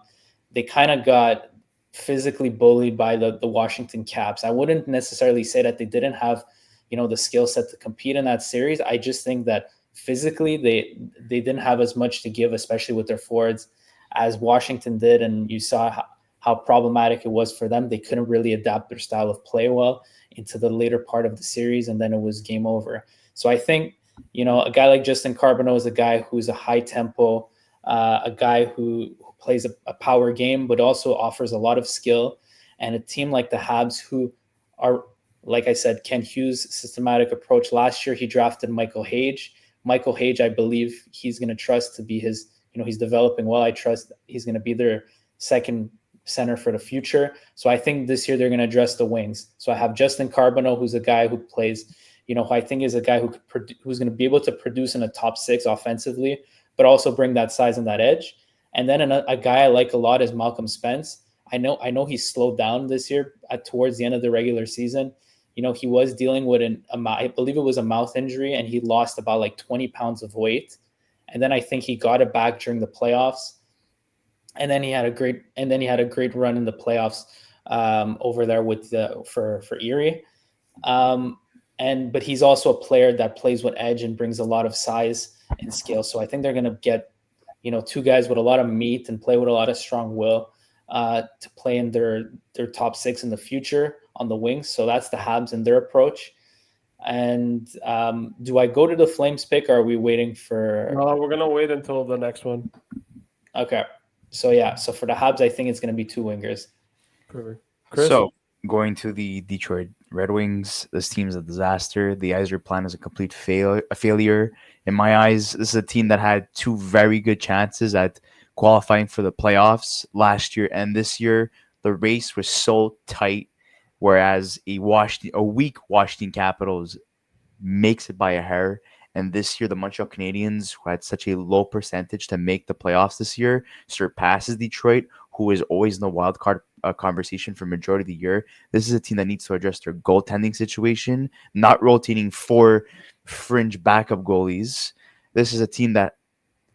they kind of got physically bullied by the Washington Caps. I wouldn't necessarily say that they didn't have the skill set to compete in that series. I just think that physically they didn't have as much to give, especially with their forwards, as Washington did. And you saw how problematic it was for them. They couldn't really adapt their style of play well into the later part of the series, and then it was game over. So I think, a guy like Justin Carbonell is a guy who's a high tempo, a guy who plays a power game, but also offers a lot of skill. And a team like the Habs, who are Like I said, Ken Hughes' systematic approach. Last year, he drafted Michael Hage. Michael Hage, I believe he's going to trust to be his, he's developing well. I trust he's going to be their second center for the future. So I think this year they're going to address the wings. So I have Justin Carbonneau, who's a guy who plays, who I think is a guy who's going to be able to produce in a top six offensively, but also bring that size and that edge. And then a guy I like a lot is Malcolm Spence. I know he slowed down this year towards the end of the regular season. He was dealing with I believe it was a mouth injury, and he lost about like 20 pounds of weight. And then I think he got it back during the playoffs. And then he had a great run in the playoffs over there for Erie. But he's also a player that plays with edge and brings a lot of size and skill. So I think they're going to get, two guys with a lot of meat and play with a lot of strong will to play in their top six in the future on the wings. So that's the Habs and their approach. And do I go to the Flames pick, or are we waiting for? No, we're gonna wait until the next one. Okay. So for the Habs, I think it's going to be two wingers. Perfect. Chris? So going to the Detroit Red Wings, this team's a disaster. The Yzer plan is a complete failure. In my eyes, this is a team that had two very good chances at qualifying for the playoffs last year and this year. The race was so tight, whereas a weak Washington Capitals makes it by a hair. And this year, the Montreal Canadiens, who had such a low percentage to make the playoffs this year, surpasses Detroit, who is always in the wild card conversation for majority of the year. This is a team that needs to address their goaltending situation, not rotating four fringe backup goalies. This is a team that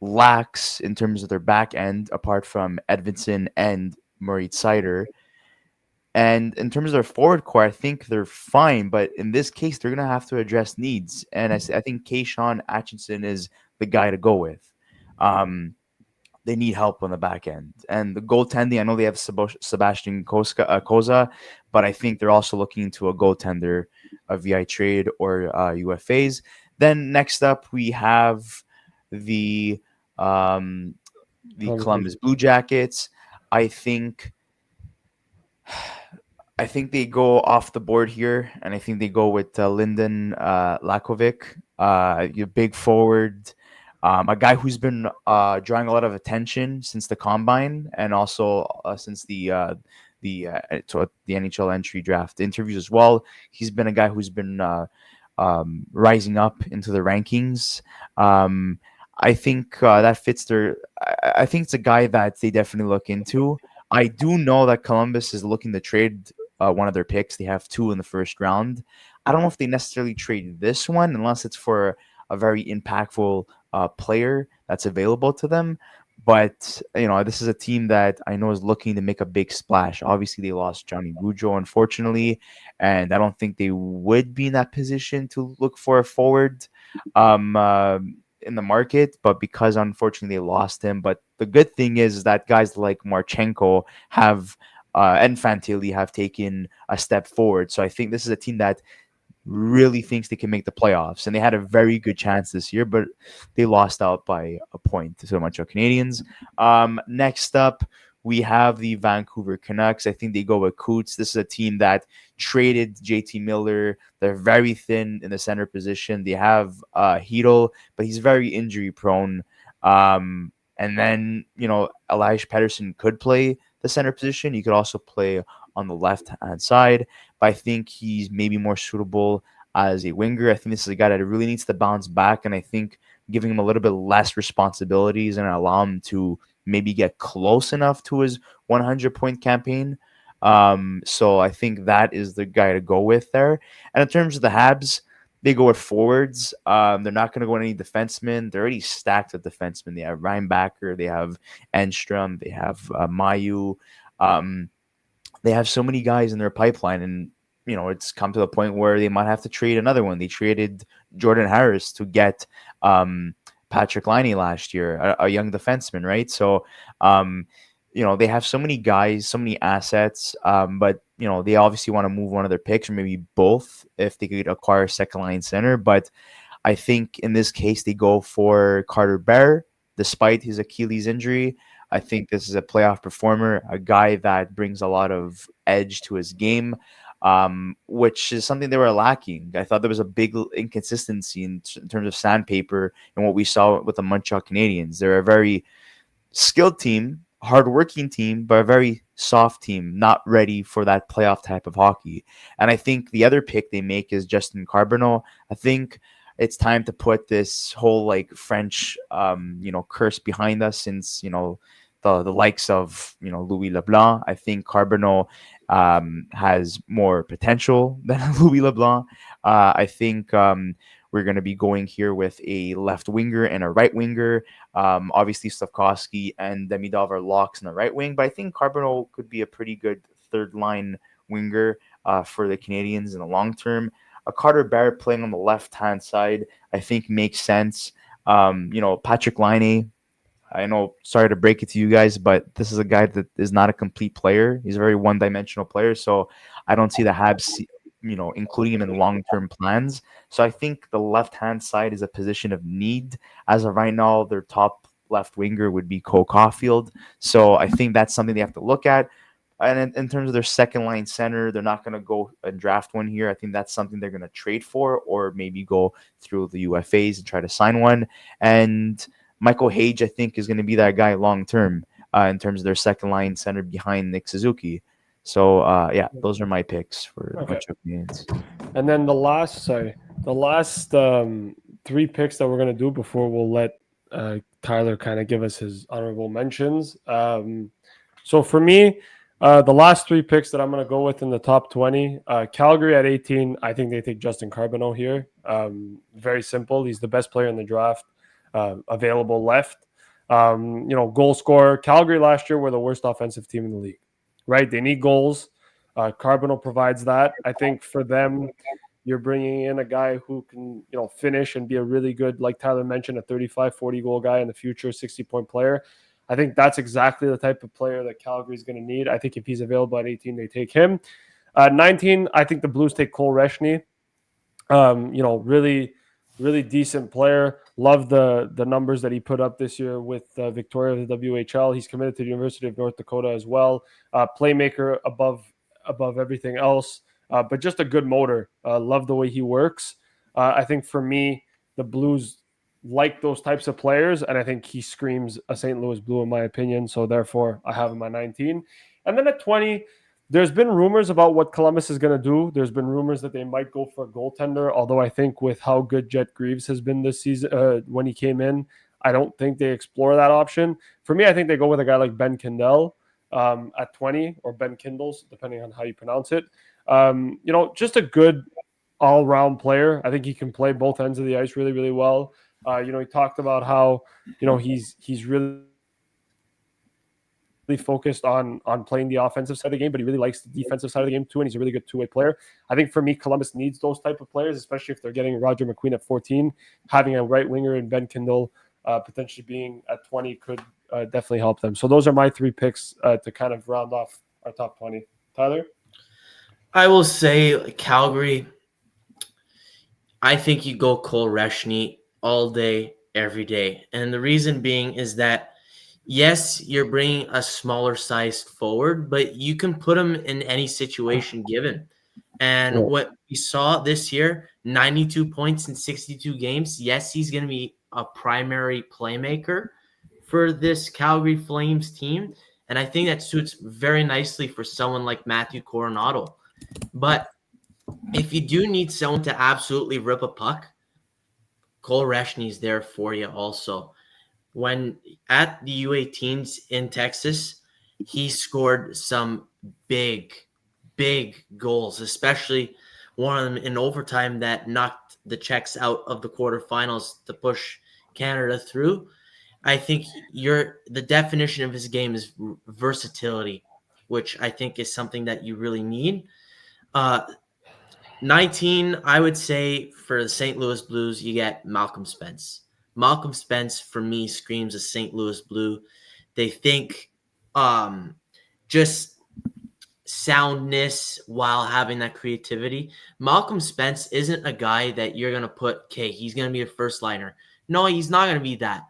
lacks in terms of their back end, apart from Edvinsson and Moritz Seider. And in terms of their forward core, I think they're fine. But in this case, they're going to have to address needs. And I think Kayshawn Atchison is the guy to go with. They need help on the back end. And the goaltending, I know they have Sebastian Koza, but I think they're also looking into a goaltender, a VI trade or UFAs. Then next up, we have the Columbus Blue Jackets. I think they go off the board here, and I think they go with Lyndon Lakovic, your big forward, a guy who's been drawing a lot of attention since the combine, and also since the NHL entry draft interviews as well. He's been a guy who's been rising up into the rankings. I think that fits their. I think it's a guy that they definitely look into. I do know that Columbus is looking to trade one of their picks. They have two in the first round. I don't know if they necessarily trade this one unless it's for a very impactful player that's available to them. But, this is a team that I know is looking to make a big splash. Obviously, they lost Johnny Gaudreau, unfortunately, and I don't think they would be in that position to look for a forward in the market, but because unfortunately they lost him. But the good thing is that guys like Marchenko have and Fantilli have taken a step forward. So I think this is a team that really thinks they can make the playoffs, and they had a very good chance this year, but they lost out by a point to the Montreal Canadiens. Next up, we have the Vancouver Canucks. I think they go with Coots. This is a team that traded JT Miller. They're very thin in the center position. They have Hedl, but he's very injury prone. And then, Elias Pettersson could play the center position. He could also play on the left-hand side, but I think he's maybe more suitable as a winger. I think this is a guy that really needs to bounce back, and I think giving him a little bit less responsibilities and allow him to maybe get close enough to his 100-point campaign. So I think that is the guy to go with there. And in terms of the Habs, they go with forwards. They're not going to go with any defensemen. They're already stacked with defensemen. They have Reinbacher. They have Enstrom. They have Mayu. They have so many guys in their pipeline, and it's come to the point where they might have to trade another one. They traded Jordan Harris to get Patrick Laine last year, a young defenseman, right? So, they have so many guys, so many assets, but they obviously want to move one of their picks or maybe both if they could acquire a second line center. But I think in this case they go for Carter Bear, despite his Achilles injury. I think this is a playoff performer, a guy that brings a lot of edge to his game. which is something they were lacking. I thought there was a big inconsistency in terms of sandpaper and what we saw with the Montreal Canadiens. They're a very skilled team, hardworking team, but a very soft team, not ready for that playoff type of hockey. And I think the other pick they make is Justin Carbonneau. I think it's time to put this whole like French, curse behind us since the likes of Louis Leblanc. I think Carbonneau has more potential than Louis Leblanc. I think we're going to be going here with a left winger and a right winger. Obviously, Stavkovsky and Demidov are locks in the right wing, but I think Carbonneau could be a pretty good third line winger for the Canadians in the long term. A Carter Barrett playing on the left hand side, I think makes sense. Patrick Laine, I know, sorry to break it to you guys, but this is a guy that is not a complete player. He's a very one-dimensional player, so I don't see the Habs, including him in long-term plans. So I think the left-hand side is a position of need. As of right now, their top left winger would be Cole Caulfield. So I think that's something they have to look at. And in terms of their second line center, they're not going to go and draft one here. I think that's something they're going to trade for, or maybe go through the UFAs and try to sign one. And Michael Hage, I think, is going to be that guy long term in terms of their second line center behind Nick Suzuki. So those are my picks for the Montreal Canadiens. And then the last three picks that we're gonna do before we'll let Tyler kind of give us his honorable mentions. So for me, the last three picks that I'm going to go with in the top 20, Calgary at 18, I think they take Justin Carbonneau here. Very simple. He's the best player in the draft available left. Goal scorer. Calgary last year were the worst offensive team in the league, right? They need goals. Carbonneau provides that. I think for them, you're bringing in a guy who can, finish and be a really good, like Tyler mentioned, a 35, 40 goal guy in the future, 60-point player. I think that's exactly the type of player that Calgary is going to need. I think if he's available at 18, they take him. 19, I think the Blues take Cole Reshny. Really, really decent player. Love the numbers that he put up this year with Victoria of the WHL. He's committed to the University of North Dakota as well. Playmaker above everything else, but just a good motor. Love the way he works. I think for me, the Blues like those types of players, and I think he screams a St. Louis Blue in my opinion, so therefore I have him at 19. And then at 20, there's been rumors about what Columbus is going to do. There's been rumors that they might go for a goaltender, although I think with how good Jet Greaves has been this season when he came in, I don't think they explore that option. For me, I think they go with a guy like Ben Kindle at 20, or Ben Kindles, depending on how you pronounce it. Just a good all-round player. I think he can play both ends of the ice really, really well. He talked about how, he's really focused on playing the offensive side of the game, but he really likes the defensive side of the game too, and he's a really good two-way player. I think for me, Columbus needs those type of players, especially if they're getting Roger McQueen at 14. Having a right winger and Ben Kindle potentially being at 20 could definitely help them. So those are my three picks to kind of round off our top 20. Tyler? I will say Calgary, I think you go Cole Reshny all day, every day. And the reason being is that, yes, you're bringing a smaller sized forward, but you can put him in any situation given. And what we saw this year, 92 points in 62 games. Yes, he's going to be a primary playmaker for this Calgary Flames team. And I think that suits very nicely for someone like Matthew Coronado. But if you do need someone to absolutely rip a puck, Cole Reshny's there for you also. When at the U18s in Texas, he scored some big goals, especially one of them in overtime that knocked the Czechs out of the quarterfinals to push Canada through. I think the definition of his game is versatility, which I think is something that you really need. 19, I would say for the St. Louis Blues, you get Malcolm Spence. Malcolm Spence, for me, screams a St. Louis Blue. They think just soundness while having that creativity. Malcolm Spence isn't a guy that you're going to put, okay, he's going to be a first liner. No, he's not going to be that.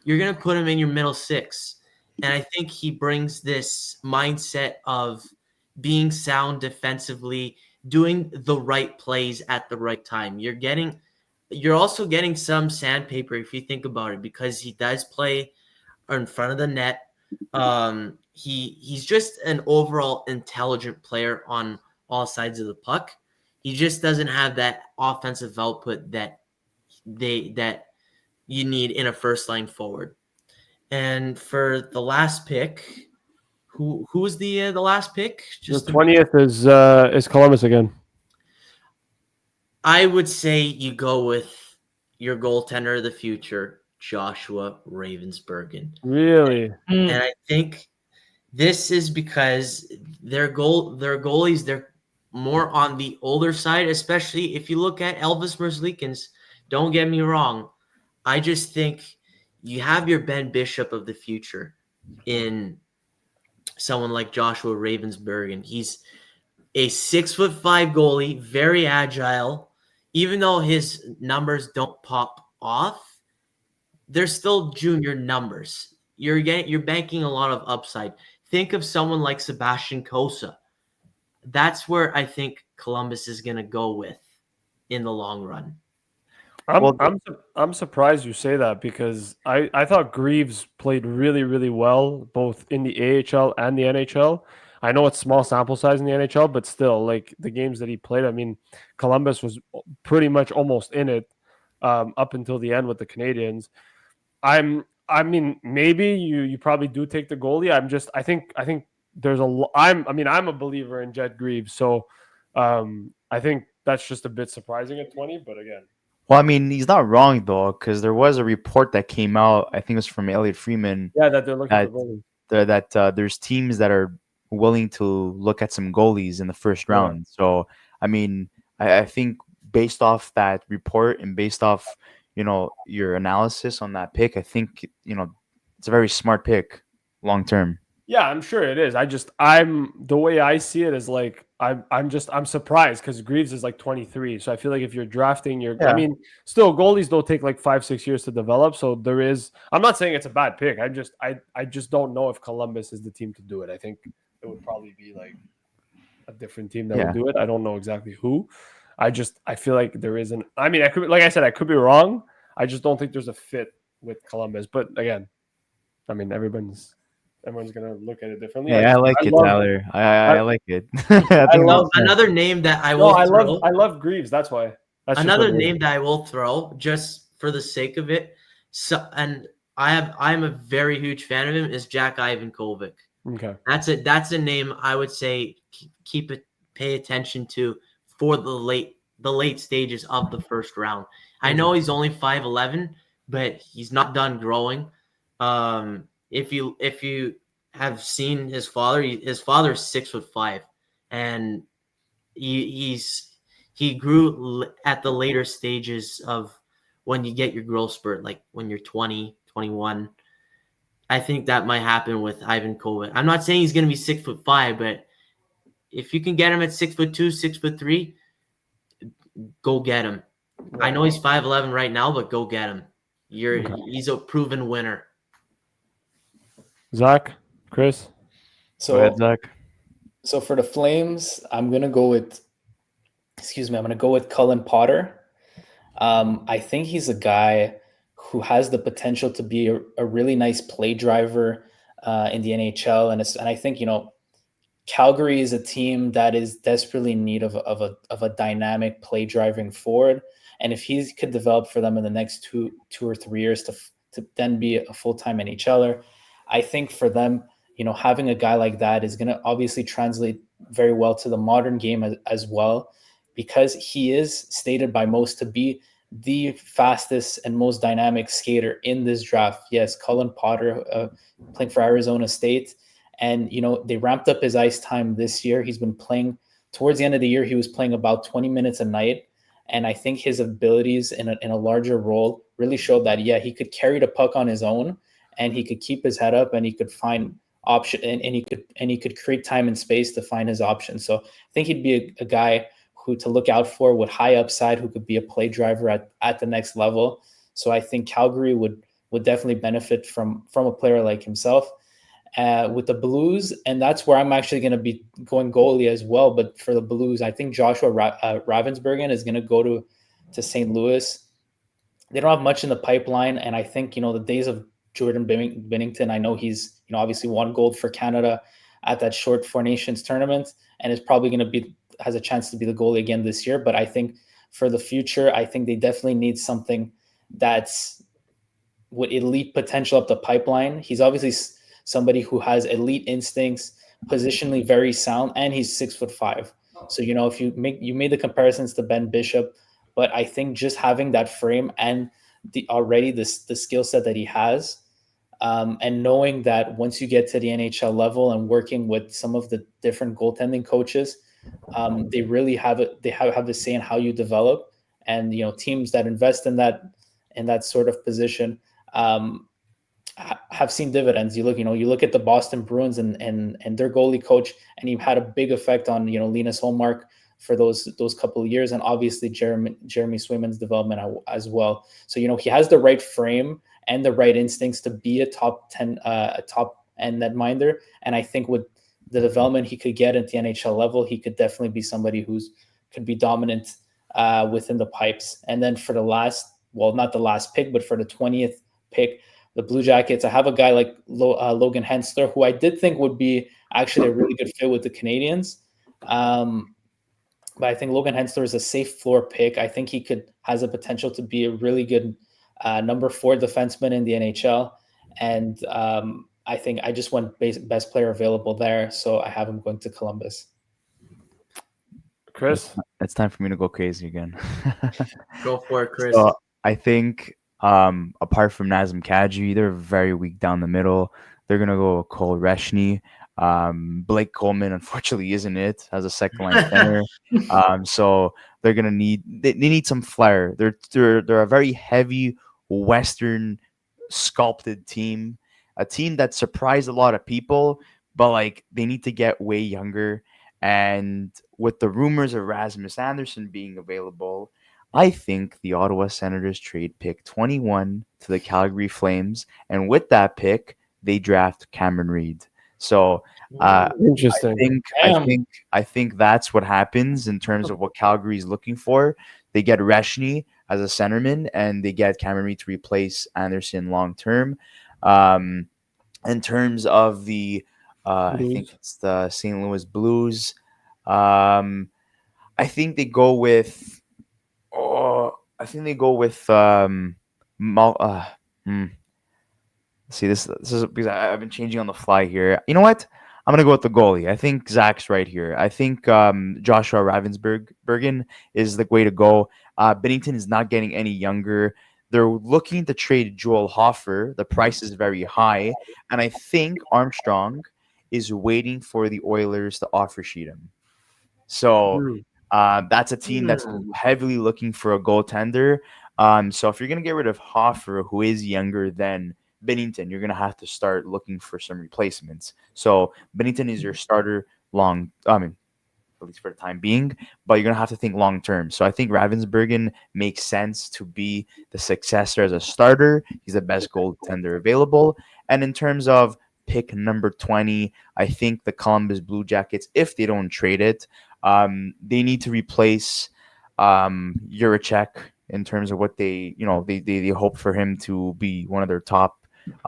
You're going to put him in your middle six. And I think he brings this mindset of being sound defensively, doing the right plays at the right time. You're also getting some sandpaper if you think about it, because he does play in front of the net. He's just an overall intelligent player on all sides of the puck. He just doesn't have that offensive output that you need in a first line forward. And for the last pick, who's the last pick? Just the 20th is Columbus again. I would say you go with your goaltender of the future, Joshua Ravensbergen. Really? And I think this is because their goalies, they're more on the older side, especially if you look at Elvis Merzlikins. Don't get me wrong. I just think you have your Ben Bishop of the future in someone like Joshua Ravensbergen. He's a 6'5" goalie, very agile. Even though his numbers don't pop off, they're still junior numbers. You're banking a lot of upside. Think of someone like Sebastian Kosa. That's where I think Columbus is going to go with in the long run. I'm surprised you say that, because I thought Greaves played really, really well both in the AHL and the NHL. I know it's small sample size in the NHL, but still, like, the games that he played, I mean, Columbus was pretty much almost in it up until the end with the Canadians. I mean, maybe you probably do take the goalie. I think there's I'm a believer in Jet Greaves, so I think that's just a bit surprising at 20. But again, Well, I mean, he's not wrong though, because there was a report that came out. I think it was from Elliot Freeman. yeah, that they're looking that for goalies. there's teams that are willing to look at some goalies in the first Yeah. round. So, I mean, I think based off that report and based off, your analysis on that pick, I think, it's a very smart pick long term. Yeah, I'm sure it is. I'm the way I see it is like I'm surprised because Greaves is like 23. So I feel like if you're drafting I Yeah. mean, still goalies don't take like 5-6 years to develop. So I'm not saying it's a bad pick. I just don't know if Columbus is the team to do it. I think it would probably be like a different team that Yeah. would do it. I don't know exactly who. I feel like there isn't. I mean, like I said, I could be wrong. I just don't think there's a fit with Columbus. But again, I mean, everyone's gonna look at it differently. Yeah, I like it, Tyler. I like it. I love Another name that I No, will I throw. love Greaves. That's why. That's just Another what it is. name that I will throw just for the sake of it. So, and I'm a very huge fan of him, is Jack Ivankovic. Okay. That's a name I would say pay attention to for the late stages of the first round. I know he's only 5'11", but he's not done growing. If you have seen his father, his father's 6'5", and he grew at the later stages of when you get your growth spurt, like when you're 20, 21. I think that might happen with Ivan Kovac. I'm not saying he's going to be 6'5", but if you can get him at 6'2", 6'3", go get him. I know he's 5'11" right now, but go get him. He's a proven winner. Zach, Chris. So, Go ahead, Zach. So for the Flames, I'm gonna go with Cullen Potter. I think he's a guy who has the potential to be a really nice play driver in the NHL, and I think Calgary is a team that is desperately in need of a dynamic play driving forward, and if he could develop for them in the next two or 3 years to then be a full-time NHLer, I think for them, having a guy like that is going to obviously translate very well to the modern game as well, because he is stated by most to be the fastest and most dynamic skater in this draft. Yes, Cullen Potter playing for Arizona State. And, they ramped up his ice time this year. He's been playing towards the end of the year. He was playing about 20 minutes a night. And I think his abilities in a larger role really showed that, yeah, he could carry the puck on his own, and he could keep his head up, and he could find option, and he could create time and space to find his options. So I think he'd be a guy who to look out for with high upside, who could be a play driver at the next level. So I think Calgary would definitely benefit from a player like himself. with the Blues, and that's where I'm actually going to be going goalie as well. But for the Blues, I think Joshua Ravensbergen is going to go to St. Louis. They don't have much in the pipeline, and I think the days of Jordan Binnington. I know he's obviously won gold for Canada at that short Four Nations tournament, and is probably going to has a chance to be the goalie again this year. But I think for the future, I think they definitely need something that's with elite potential up the pipeline. He's obviously somebody who has elite instincts, positionally very sound, and he's 6'5". So if you made the comparisons to Ben Bishop, but I think just having that frame and the skill set that he has, and knowing that once you get to the NHL level and working with some of the different goaltending coaches, they really have it. They have a say in how you develop, and teams that invest in that sort of position have seen dividends. You look at the Boston Bruins and their goalie coach, and he had a big effect on Linus Holmark for those couple of years, and obviously Jeremy Swayman's development as well. So he has the right frame and the right instincts to be a top 10, a top end netminder. And I think with the development he could get at the NHL level, he could definitely be somebody could be dominant within the pipes. And then for the not the last pick, but for the 20th pick, the Blue Jackets, I have a guy like Logan Hensler, who I did think would be actually a really good fit with the Canadians. But I think Logan Hensler is a safe floor pick. I think he has a potential to be a really good number 4 defenseman in the NHL. And I think I just went best player available there. So I have him going to Columbus. Chris? It's time for me to go crazy again. Go for it, Chris. So I think apart from Nazem Kadri, they're very weak down the middle. They're going to go Cole Reshny. Blake Coleman, unfortunately, isn't it, as a second line center. So they're going to they need some flair. They're a very heavy Western sculpted team, a team that surprised a lot of people, but they need to get way younger. And with the rumors of Rasmus Anderson being available, I think the Ottawa Senators trade pick 21 to the Calgary Flames, and with that pick, they draft Cameron Reed. So Interesting. I think that's what happens in terms of what Calgary is looking for. They get Reshny as a centerman, and they get Cameron Reed to replace Anderson long term. In terms of the, I think it's the St. Louis Blues. I think they go with. See, this is because I've been changing on the fly here. You know what? I'm gonna go with the goalie. I think Zach's right here. I think Joshua Ravensbergen is the way to go. Binnington is not getting any younger. They're looking to trade Joel Hofer. The price is very high, and I think Armstrong is waiting for the Oilers to offer sheet him. So that's a team that's heavily looking for a goaltender. So if you're going to get rid of Hofer, who is younger than Binnington, you're going to have to start looking for some replacements. So Binnington is your starter at least for the time being, but you're going to have to think long term. So I think Ravensbergen makes sense to be the successor as a starter. He's the best goaltender available. And in terms of pick number 20, I think the Columbus Blue Jackets, if they don't trade it, they need to replace Juracek in terms of what they hope for him to be one of their top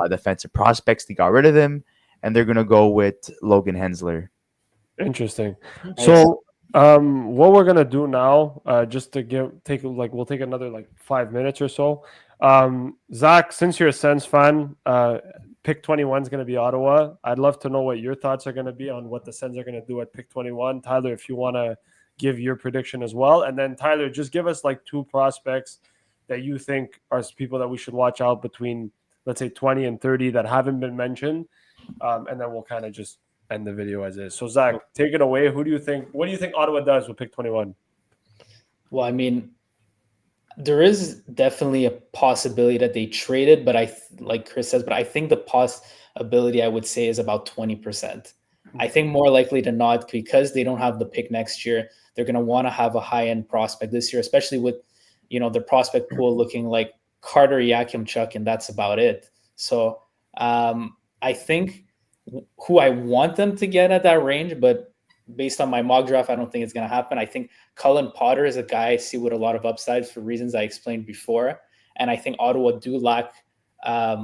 defensive prospects. They got rid of him, and they're going to go with Logan Hensler. Interesting. So what we're going to do now, just to we'll take another 5 minutes or so. Zach, since you're a Sens fan, pick 21 is going to be Ottawa. I'd love to know what your thoughts are going to be on what the Sens are going to do at pick 21. Tyler, if you want to give your prediction as well. And then Tyler, just give us 2 prospects that you think are people that we should watch out between, let's say, 20 and 30 that haven't been mentioned. And then we'll kind of just end the video as is. So Zach, take it away. What do you think Ottawa does with pick 21? Well, I mean, there is definitely a possibility that they traded, but like Chris says, but I think the possibility I would say is about 20%. I think more likely than not, because they don't have the pick next year, they're going to want to have a high-end prospect this year, especially with, the prospect pool looking like Carter Yakimchuk, and that's about it. So I think who I want them to get at that range, but based on my mock draft, I don't think it's going to happen. I think Cullen Potter is a guy I see with a lot of upsides for reasons I explained before. And I think Ottawa do lack, a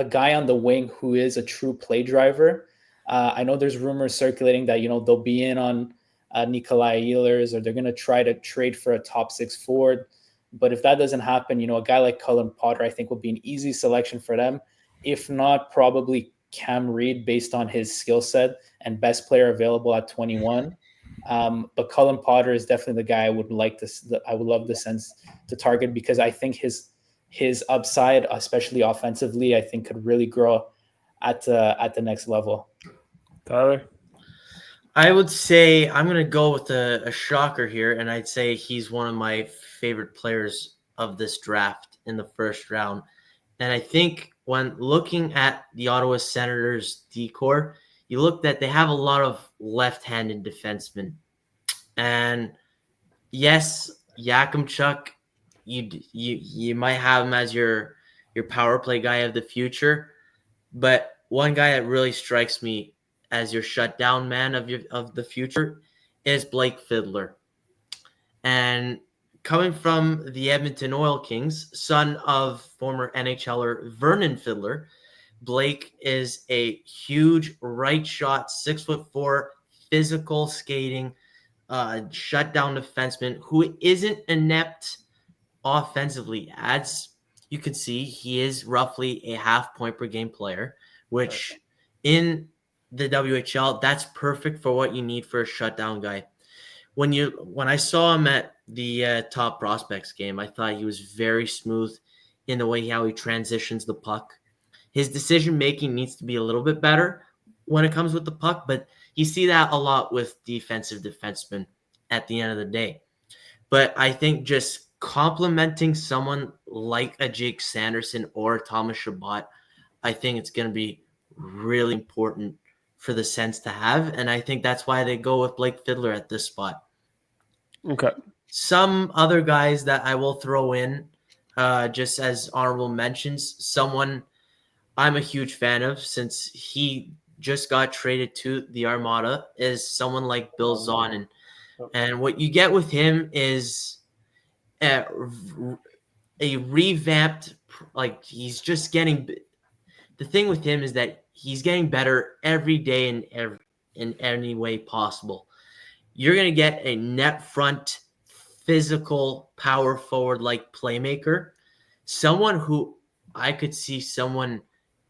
guy on the wing who is a true play driver. I know there's rumors circulating that, they'll be in on Nikolai Ehlers, or they're going to try to trade for a top 6 forward. But if that doesn't happen, a guy like Cullen Potter, I think, will be an easy selection for them. If not, probably Cam Reed, based on his skill set and best player available at 21. But Cullen Potter is definitely the guy I would love the Sens to target, because I think his upside, especially offensively, I think could really grow at the next level. Tyler? I would say I'm going to go with a shocker here, and I'd say he's one of my favorite players of this draft in the first round. And I think when looking at the Ottawa Senators decor, you look that they have a lot of left-handed defensemen. And yes, Yakimchuk, you might have him as your power play guy of the future, but one guy that really strikes me as your shutdown man of the future is Blake Fiddler. And coming from the Edmonton Oil Kings, son of former NHLer Vernon Fiddler, Blake is a huge right shot, 6'4", physical skating, shutdown defenseman who isn't inept offensively. As you can see, he is roughly a half point per game player, which in the WHL, that's perfect for what you need for a shutdown guy. When I saw him at the Top Prospects game, I thought he was very smooth in the way how he transitions the puck. His decision making needs to be a little bit better when it comes with the puck, but you see that a lot with defensive defensemen at the end of the day. But I think just complimenting someone like a Jake Sanderson or Thomas Chabot, I think it's going to be really important for the Sens to have. And I think that's why they go with Blake Fiddler at this spot. Okay. Some other guys that I will throw in, just as honorable mentions, someone I'm a huge fan of since he just got traded to the Armada, is someone like Bill Zonin. And what you get with him is a revamped, like he's just getting – the thing with him is that he's getting better every day in any way possible. You're going to get a net front, physical, power forward-like playmaker, someone who I could see someone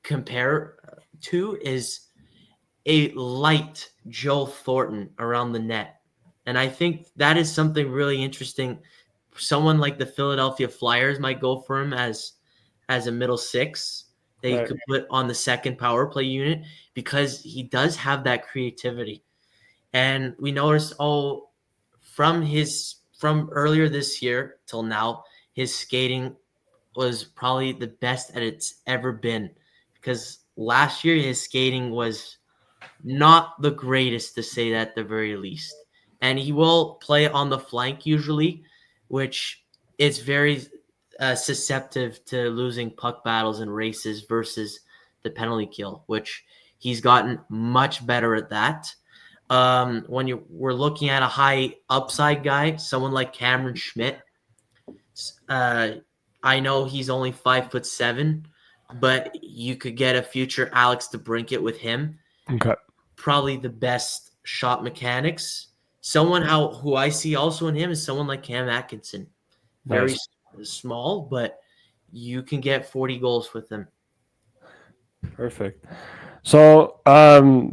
compare to is a light Joe Thornton around the net. And I think that is something really interesting. Someone like the Philadelphia Flyers might go for him as a middle six. They could put on the second power play unit because he does have that creativity. And we noticed, from earlier this year till now, his skating was probably the best that it's ever been. Because last year his skating was not the greatest, to say that at the very least. And he will play on the flank usually, which is very susceptible to losing puck battles and races versus the penalty kill, which he's gotten much better at that. When we're looking at a high upside guy, someone like Cameron Schmidt, I know he's only 5'7", but you could get a future Alex DeBrincat with him. Okay. Probably the best shot mechanics. Someone who I see also in him is someone like Cam Atkinson. Very small, but you can get 40 goals with him. Perfect. So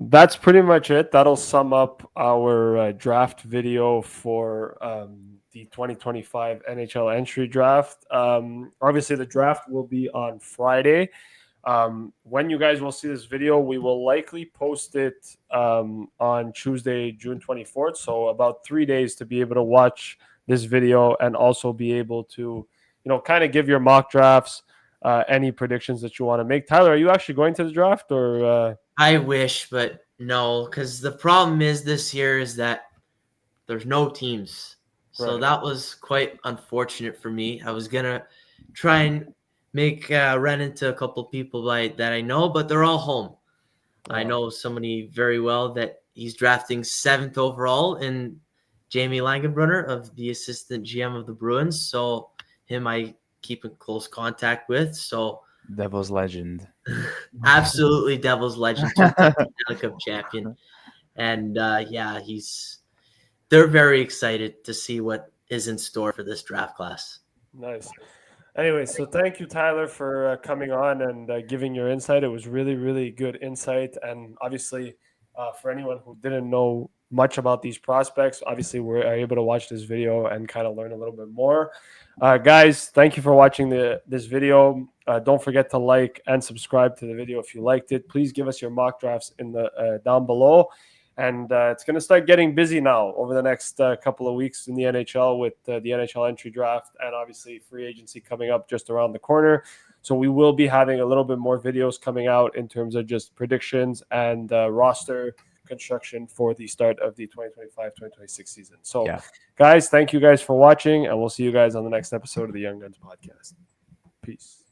that's pretty much it. That'll sum up our draft video for the 2025 NHL entry draft. Obviously, the draft will be on Friday. When you guys will see this video, we will likely post it on Tuesday, June 24th. So about 3 days to be able to watch this video and also be able to, kind of give your mock drafts, any predictions that you want to make. Tyler, are you actually going to the draft or? I wish, but no, because the problem is this year is that there's no teams. So that was quite unfortunate for me. I was going to try and run into a couple people that I know, but they're all home. I know somebody very well that he's drafting 7th overall in Jamie Langenbrunner, of the assistant GM of the Bruins. So him I keep in close contact with. So Devil's legend. absolutely Devils legend, 2-time Stanley Cup champion. And they're very excited to see what is in store for this draft class. Nice. Anyway, so thank you, Tyler, for coming on and giving your insight. It was really, really good insight. And obviously, for anyone who didn't know much about these prospects, obviously we're able to watch this video and kind of learn a little bit more. Guys, thank you for watching this video. Don't forget to like and subscribe to the video if you liked it. Please give us your mock drafts in the down below. And it's going to start getting busy now over the next couple of weeks in the NHL with the NHL entry draft and obviously free agency coming up just around the corner. So we will be having a little bit more videos coming out in terms of just predictions and roster construction for the start of the 2025-2026 season. So, guys, thank you guys for watching, and we'll see you guys on the next episode of the Young Guns podcast. Peace.